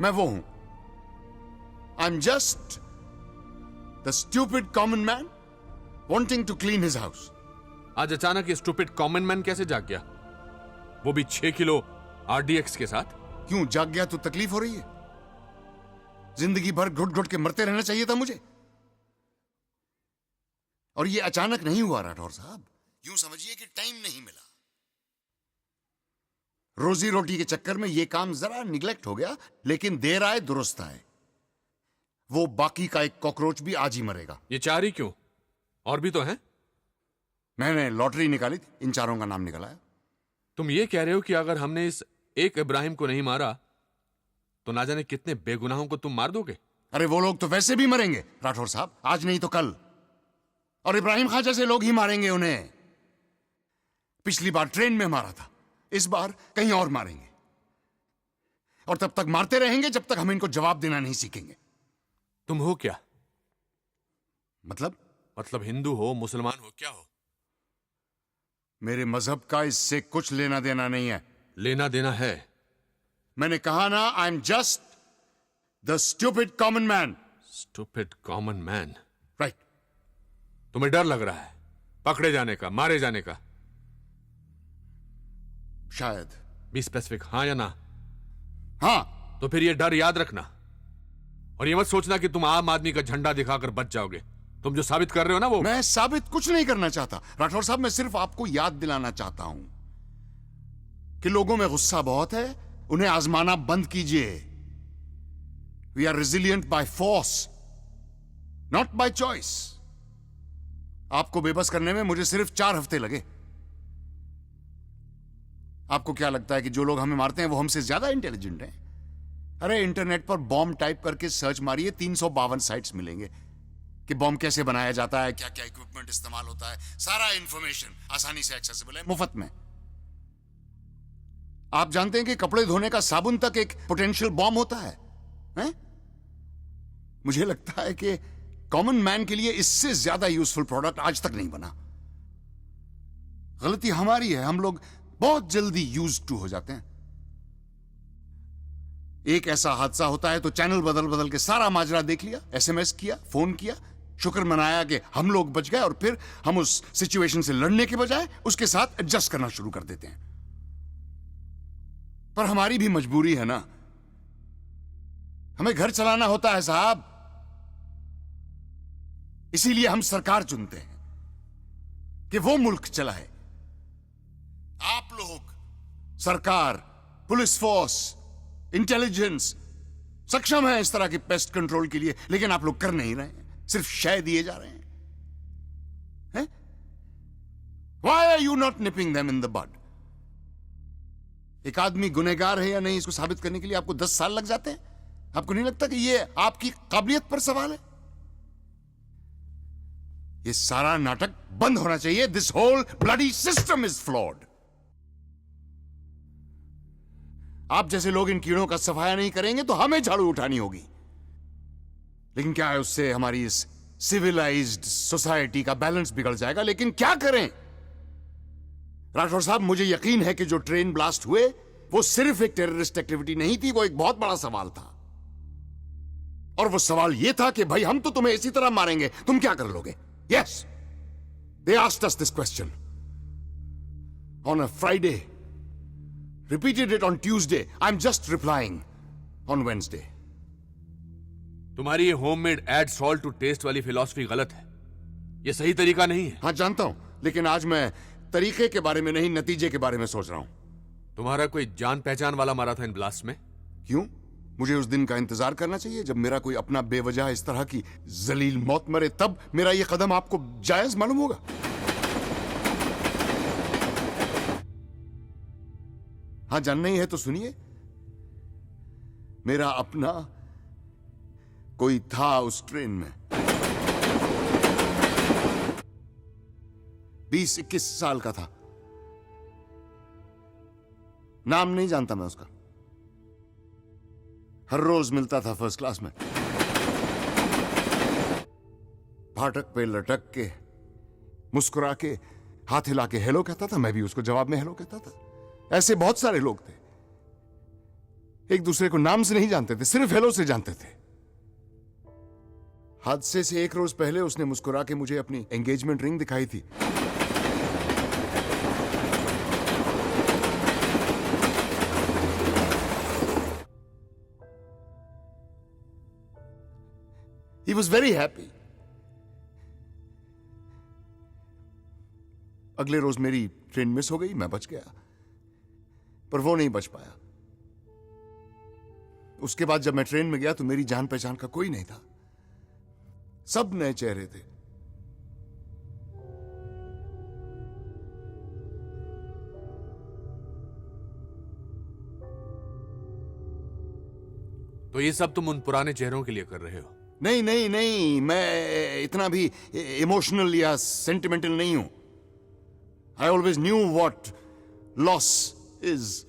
मैं वो हूं। I am just the stupid common man wanting to clean his house. आज अचानक ये स्टूपिड कॉमन मैन कैसे जाग गया? वो भी 6 किलो RDX के साथ? क्यों जाग गया? तो तकलीफ हो रही है? जिंदगी भर घुट घुट के मरते रहना चाहिए था मुझे? और ये अचानक नहीं हुआ राठौर साहब, यूं समझिए कि टाइम नहीं मिला। रोजी रोटी के चक्कर में ये काम जरा निगलेक्ट हो गया, लेकिन देर आए दुरुस्त आए। वो बाकी का एक कॉकरोच भी आज ही मरेगा। ये 4 ही क्यों? और भी तो हैं? मैंने लॉटरी निकाली थी, इन चारों का नाम निकला है। तुम ये कह रहे हो कि अगर हमने इस एक इब्राहिम को नहीं मारा तो ना जाने कितने बेगुनाहों को तुम मार दोगे? अरे वो लोग तो वैसे भी मरेंगे राठौर साहब, आज नहीं तो कल। और इब्राहिम खां जैसे लोग ही मारेंगे उन्हें। पिछली बार ट्रेन में मारा था, इस बार कहीं और मारेंगे। और तब तक मारते रहेंगे जब तक हम इनको जवाब देना नहीं सीखेंगे। तुम हो क्या? मतलब हिंदू हो, मुसलमान हो, क्या हो? मेरे मजहब का इससे कुछ लेना देना नहीं है, लेना देना है। मैंने कहा ना, आई am just the stupid common man. Stupid common man? Right. तुम्हें डर लग रहा है पकड़े जाने का, मारे जाने का? शायद। बी स्पेसिफिक, हाँ या ना? हाँ। तो फिर ये डर याद रखना, और ये मत सोचना कि तुम आम आदमी का झंडा दिखाकर बच जाओगे। तुम जो साबित कर रहे हो ना, वो मैं साबित कुछ नहीं करना चाहता राठौर साहब। मैं सिर्फ आपको याद दिलाना चाहता हूं कि लोगों में गुस्सा बहुत है, उन्हें आजमाना बंद कीजिए। We are resilient by force, not by choice. आपको बेबस करने में मुझे सिर्फ 4 हफ्ते लगे। आपको क्या लगता है कि जो लोग हमें मारते हैं वो हमसे ज्यादा इंटेलिजेंट हैं? अरे इंटरनेट पर बॉम्ब टाइप करके सर्च मारिए, 352 साइट्स मिलेंगे कि बॉम्ब कैसे बनाया जाता है, क्या क्या इक्विपमेंट इस्तेमाल होता है। सारा इंफॉर्मेशन आसानी से एक्सेसिबल है, मुफ्त में। आप जानते हैं कि कपड़े धोने का साबुन तक एक पोटेंशियल बॉम्ब होता है, हैं? मुझे लगता है कि कॉमन मैन के लिए इससे ज्यादा यूजफुल प्रोडक्ट आज तक नहीं बना। गलती हमारी है, हम लोग बहुत जल्दी यूज्ड टू हो जाते हैं। एक ऐसा हादसा होता है तो चैनल बदल बदल के सारा माजरा देख लिया, एसएमएस किया, फोन किया, शुक्र मनाया कि हम लोग बच गए, और फिर हम उस सिचुएशन से लड़ने के बजाय उसके साथ एडजस्ट करना शुरू कर देते हैं। पर हमारी भी मजबूरी है ना, हमें घर चलाना होता है साहब। इसीलिए हम सरकार चुनते हैं कि वो मुल्क चलाए। आप लोग, सरकार, पुलिस फोर्स, इंटेलिजेंस सक्षम है इस तरह की पेस्ट कंट्रोल के लिए, लेकिन आप लोग कर नहीं रहे हैं, सिर्फ शय दिए जा रहे हैं। Why are you not nipping them in the bud? एक आदमी गुनहगार है या नहीं, इसको साबित करने के लिए आपको 10 साल लग जाते हैं। आपको नहीं लगता कि ये आपकी काबिलियत पर सवाल है? ये सारा नाटक बंद होना चाहिए। This whole bloody system is flawed. आप जैसे लोग इन कीड़ों का सफाया नहीं करेंगे तो हमें झाड़ू उठानी होगी। लेकिन क्या है, उससे हमारी इस सिविलाइज्ड सोसाइटी का बैलेंस बिगड़ जाएगा। लेकिन क्या करें राठौर साहब, मुझे यकीन है कि जो ट्रेन ब्लास्ट हुए वो सिर्फ एक टेररिस्ट एक्टिविटी नहीं थी, वो एक बहुत बड़ा सवाल था। और वो सवाल ये था कि भाई हम तो तुम्हें इसी तरह मारेंगे, तुम क्या कर लोगे? Yes, they asked us this question on a Friday, repeated it on Tuesday. I'm just replying on Wednesday. तुम्हारी ये homemade add salt to taste वाली फिलॉसफी गलत है। ये सही तरीका नहीं है। हाँ जानता हूं, लेकिन आज मैं तरीके के बारे में नहीं, नतीजे के बारे में सोच रहा हूं। तुम्हारा कोई जान पहचान वाला मारा था इन ब्लास्ट में? क्यों? मुझे उस दिन का इंतजार करना चाहिए जब मेरा कोई अपना बेवजह इस तरह की जलील मौत मरे, तब मेरा ये कदम आपको जायज मालूम होगा। हाँ, जानना ही है तो सुनिए। मेरा अपना कोई था उस ट्रेन में, 20-21 साल का था। नाम नहीं जानता मैं उसका, हर रोज मिलता था फर्स्ट क्लास में, फाटक पे लटक के, मुस्कुरा के, हाथ हिला के हेलो कहता था, मैं भी उसको जवाब में हेलो कहता था। ऐसे बहुत सारे लोग थे, एक दूसरे को नाम से नहीं जानते थे, सिर्फ हेलो से जानते थे। हादसे से 1 रोज पहले उसने मुस्कुरा के मुझे अपनी एंगेजमेंट रिंग दिखाई थी। He was very happy. अगले रोज मेरी ट्रेन मिस हो गई, मैं बच गया, पर वो नहीं बच पाया। उसके बाद जब मैं ट्रेन में गया तो मेरी जान पहचान का कोई नहीं था, सब नए चेहरे थे। तो ये सब तुम उन पुराने चेहरों के लिए कर रहे हो? नहीं नहीं नहीं, मैं इतना भी इमोशनल या सेंटिमेंटल नहीं हूं। I always knew what loss is.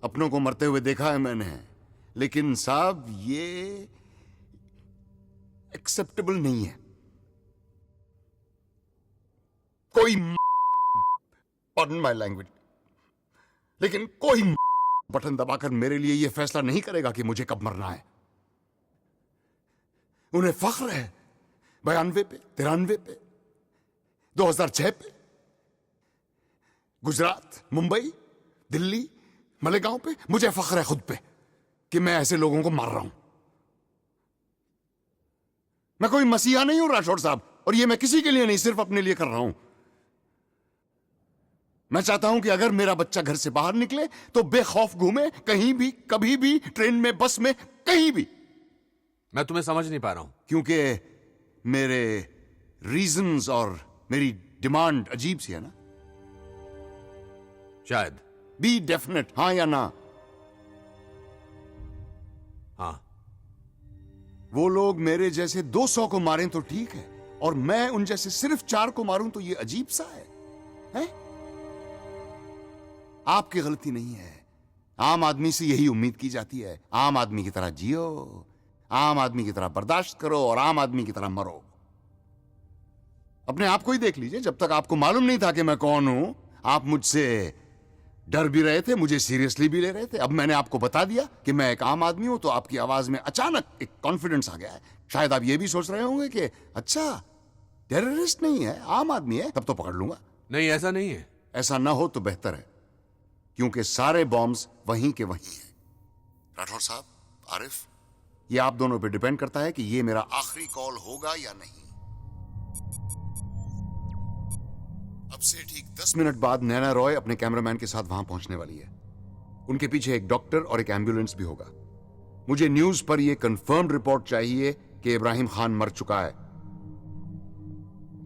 अपनों को मरते हुए देखा है मैंने, लेकिन साहब ये एक्सेप्टेबल नहीं है। कोई Pardon my language. लेकिन कोई बटन दबाकर मेरे लिए यह फैसला नहीं करेगा कि मुझे कब मरना है। उन्हें फख्र है 92 पे, 93 पे, 2006 पे, गुजरात, मुंबई, दिल्ली, मलेगांव पे मुझे फख्र है खुद पे कि मैं ऐसे लोगों को मार रहा हूं। मैं कोई मसीहा नहीं हूं राठौड़ साहब, और ये मैं किसी के लिए नहीं, सिर्फ अपने लिए कर रहा हूं। मैं चाहता हूं कि अगर मेरा बच्चा घर से बाहर निकले तो बेखौफ घूमे, कहीं भी, कभी भी, ट्रेन में, बस में, कहीं भी। मैं तुम्हें समझ नहीं पा रहा हूं। क्योंकि मेरे रीजंस और मेरी डिमांड अजीब सी है ना। शायद। बी डेफिनेट, हां या ना। हाँ। वो लोग मेरे जैसे 200 को मारें तो ठीक है, और मैं उन जैसे सिर्फ 4 को मारूं तो ये अजीब सा है, हैं? आपकी गलती नहीं है। आम आदमी से यही उम्मीद की जाती है। आम आदमी की तरह जियो, आम आदमी की तरह बर्दाश्त करो, और आम आदमी की तरह मरो। अपने आप को ही देख लीजिए। जब तक आपको मालूम नहीं था कि मैं कौन हूं, आप मुझसे डर भी रहे थे, मुझे सीरियसली भी ले रहे थे। अब मैंने आपको बता दिया कि मैं एक आम आदमी हूं, तो आपकी आवाज में अचानक एक कॉन्फिडेंस आ गया है। शायद आप ये भी सोच रहे होंगे कि अच्छा, टेररिस्ट नहीं है, आम आदमी है, तब तो पकड़ लूंगा। नहीं, ऐसा नहीं है। ऐसा ना हो तो बेहतर है, क्योंकि सारे बॉम्ब्स वहीं के वहीं हैं। राठौर साहब, आरिफ, ये आप दोनों पे डिपेंड करता है कि ये मेरा आखिरी कॉल होगा या नहीं। अब से ठीक 10 मिनट बाद नैना रॉय अपने कैमरामैन के साथ वहां पहुंचने वाली है। उनके पीछे एक डॉक्टर और एक एम्बुलेंस भी होगा। मुझे न्यूज पर यह कंफर्म्ड रिपोर्ट चाहिए कि इब्राहिम खान मर चुका है।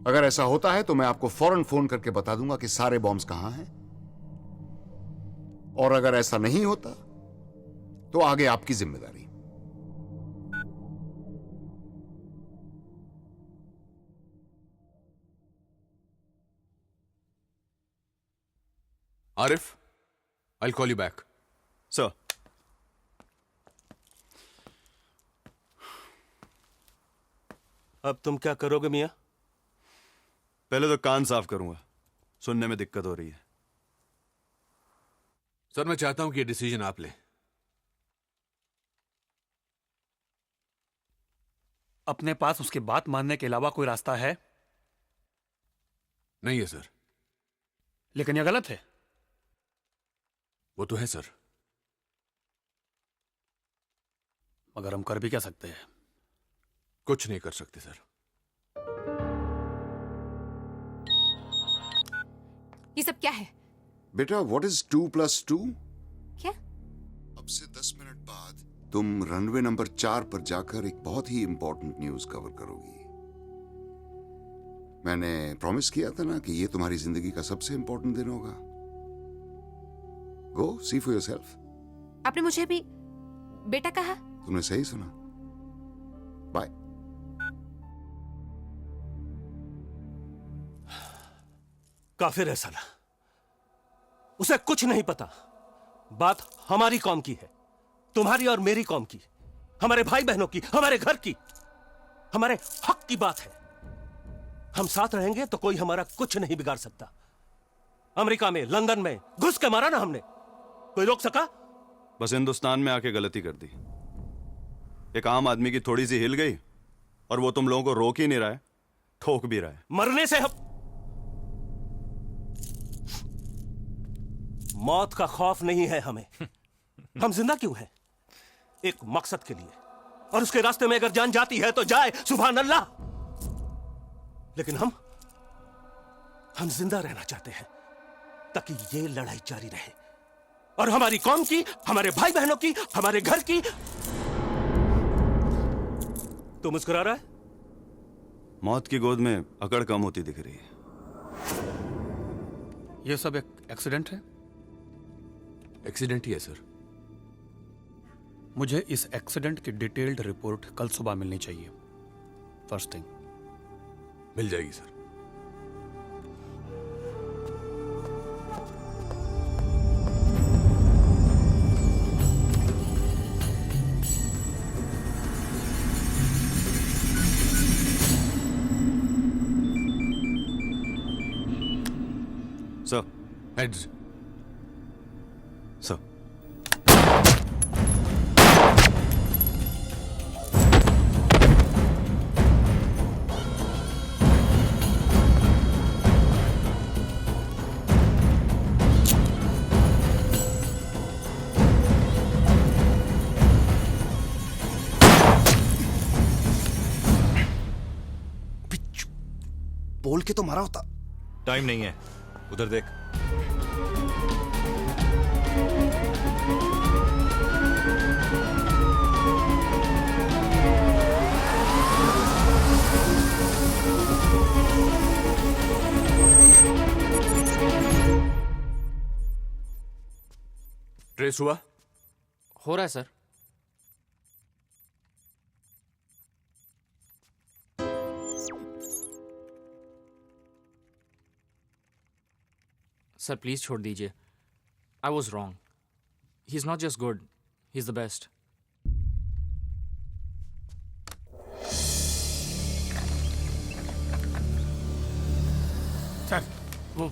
अगर ऐसा होता है तो मैं आपको फौरन फोन करके बता दूंगा कि सारे बॉम्ब्स कहां हैं, और अगर ऐसा नहीं होता तो आगे आपकी जिम्मेदारी। Arif, I'll call you back. Sir. अब तुम क्या करोगे मियां? पहले तो कान साफ करूंगा, सुनने में दिक्कत हो रही है। सर, मैं चाहता हूं कि ये डिसीजन आप लें। अपने पास उसके बात मानने के अलावा कोई रास्ता है? नहीं है सर। लेकिन यह गलत है। वो तो है सर, मगर हम कर भी क्या सकते हैं? कुछ नहीं कर सकते सर। ये सब क्या है? बेटा, व्हाट इज 2 + 2? क्या? अब से 10 मिनट बाद तुम रनवे नंबर 4 पर जाकर एक बहुत ही इंपॉर्टेंट न्यूज कवर करोगी। मैंने प्रॉमिस किया था ना कि ये तुम्हारी जिंदगी का सबसे इंपॉर्टेंट दिन होगा। गो सी फॉर योरसेल्फ। आपने मुझे अभी बेटा कहा? तुमने सही सुना। बाय। काफिर है साला, उसे कुछ नहीं पता। बात हमारी कौम की है, तुम्हारी और मेरी कौम की, हमारे भाई बहनों की, हमारे घर की, हमारे हक की बात है। हम साथ रहेंगे तो कोई हमारा कुछ नहीं बिगाड़ सकता। अमेरिका में, लंदन में घुस के मारा ना हमने, कोई रोक सका? बस हिंदुस्तान में आके गलती कर दी। एक आम आदमी की थोड़ी सी हिल गई, और वो तुम लोगों को रोक ही नहीं रहा है, ठोक भी रहा है। मरने से हम मौत का खौफ नहीं है हमें। हम जिंदा क्यों हैं? एक मकसद के लिए, और उसके रास्ते में अगर जान जाती है तो जाए, सुभान अल्लाह। लेकिन हम जिंदा रहना चाहते हैं ताकि ये लड़ाई जारी रहे, और हमारी कौम की, हमारे भाई बहनों की, हमारे घर की। तू मुस्कुरा रहा है? मौत की गोद में अकड़ कम होती दिख रही है। यह सब एक एक्सीडेंट है? एक्सीडेंट ही है सर। मुझे इस एक्सीडेंट की डिटेल्ड रिपोर्ट कल सुबह मिलनी चाहिए, फर्स्ट थिंग। मिल जाएगी सर। Sir, heads. सर। बोल के तो मारा होता। टाइम नहीं है, उधर देख। ट्रेस हुआ? हो रहा है सर। सर प्लीज छोड़ दीजिए। I was wrong. He is not just good, he is the best. Sir वो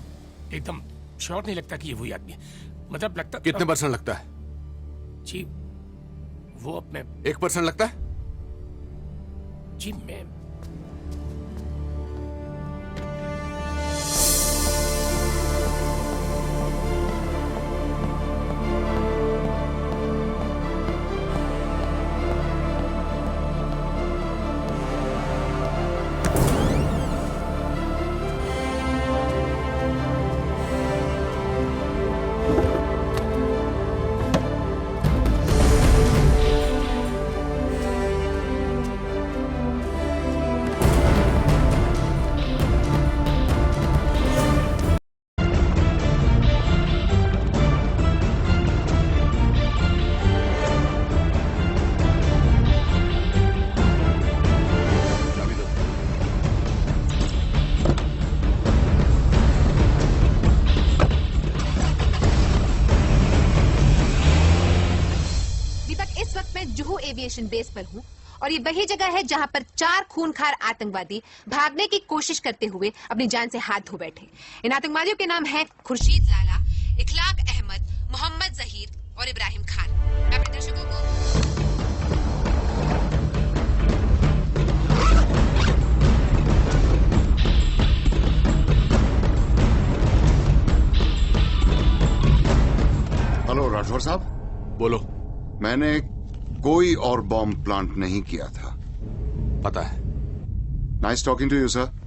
एकदम श्योर नहीं लगता कि ये वही आदमी है। मतलब लगता कितने परसेंट लगता है? जी वो अब मैं 1% लगता है? जी मैं एविएशन बेस पर हूँ और ये वही जगह है जहाँ पर 4 खूंखार आतंकवादी भागने की कोशिश करते हुए अपनी जान से हाथ धो बैठे। इन आतंकवादियों के नाम हैं खुर्शीद लाला, इखलाक अहमद, मोहम्मद जहीर और इब्राहिम खान। मैं अपने दर्शकों को हेलो राठौर साहब। बोलो। मैंने कोई और बॉम्ब प्लांट नहीं किया था। पता है। Nice talking to you sir.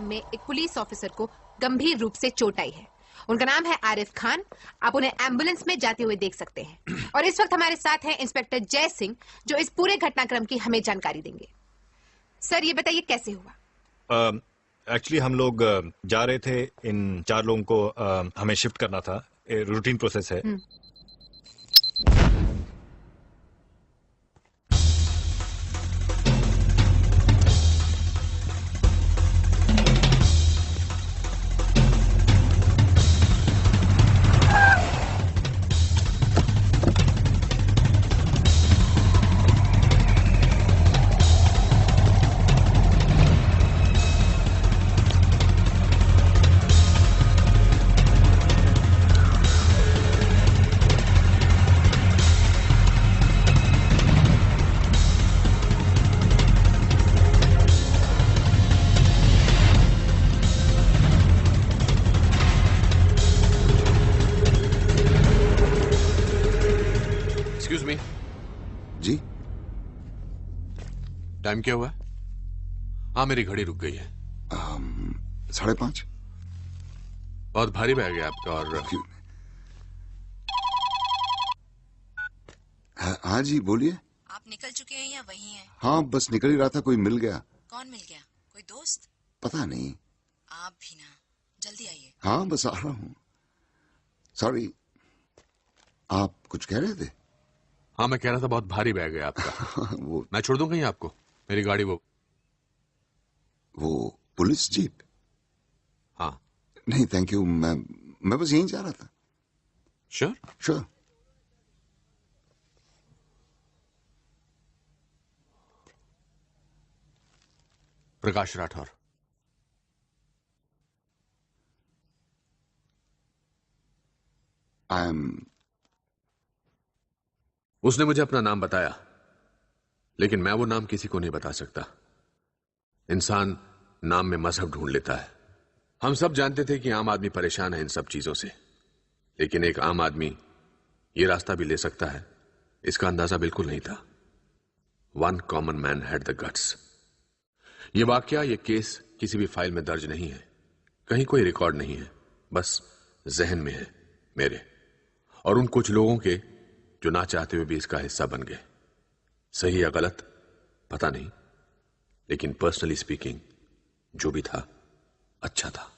में एक पुलिस ऑफिसर को गंभीर रूप से चोट आई है। उनका नाम है आरिफ खान। आप उन्हें एम्बुलेंस में जाते हुए देख सकते हैं। और इस वक्त हमारे साथ हैं इंस्पेक्टर जय सिंह, जो इस पूरे घटनाक्रम की हमें जानकारी देंगे। सर ये बताइए कैसे हुआ? एक्चुअली हम लोग जा रहे थे, इन 4 लोगों को हमें शिफ्ट करना था। रूटीन प्रोसेस है। टाइम क्या हुआ है? हाँ, मेरी घड़ी रुक गई है। 5:30। बहुत भारी बैग है आपका। और हाँ जी बोलिए। आप निकल चुके हैं या वही हैं? हाँ बस निकल ही रहा था, कोई मिल गया। कौन मिल गया? कोई दोस्त? पता नहीं। आप भी ना, जल्दी आइए। हाँ बस आ रहा हूँ। सॉरी, आप कुछ कह रहे थे? हाँ, मैं कह रहा था बहुत भारी बैग है आपका। वो मैं छोड़ दूं कहीं आपको? मेरी गाड़ी वो पुलिस जीप? हाँ। नहीं थैंक यू, मैं बस यहीं जा रहा था। श्योर? श्योर। प्रकाश राठौर। उसने मुझे अपना नाम बताया, लेकिन मैं वो नाम किसी को नहीं बता सकता। इंसान नाम में मजहब ढूंढ लेता है। हम सब जानते थे कि आम आदमी परेशान है इन सब चीजों से, लेकिन एक आम आदमी ये रास्ता भी ले सकता है, इसका अंदाजा बिल्कुल नहीं था। One common man had the guts. ये वाकया, ये केस किसी भी फाइल में दर्ज नहीं है, कहीं कोई रिकॉर्ड नहीं है, बस जहन में है मेरे और उन कुछ लोगों के जो ना चाहते हुए भी इसका हिस्सा बन गए। सही या गलत पता नहीं, लेकिन पर्सनली स्पीकिंग जो भी था अच्छा था।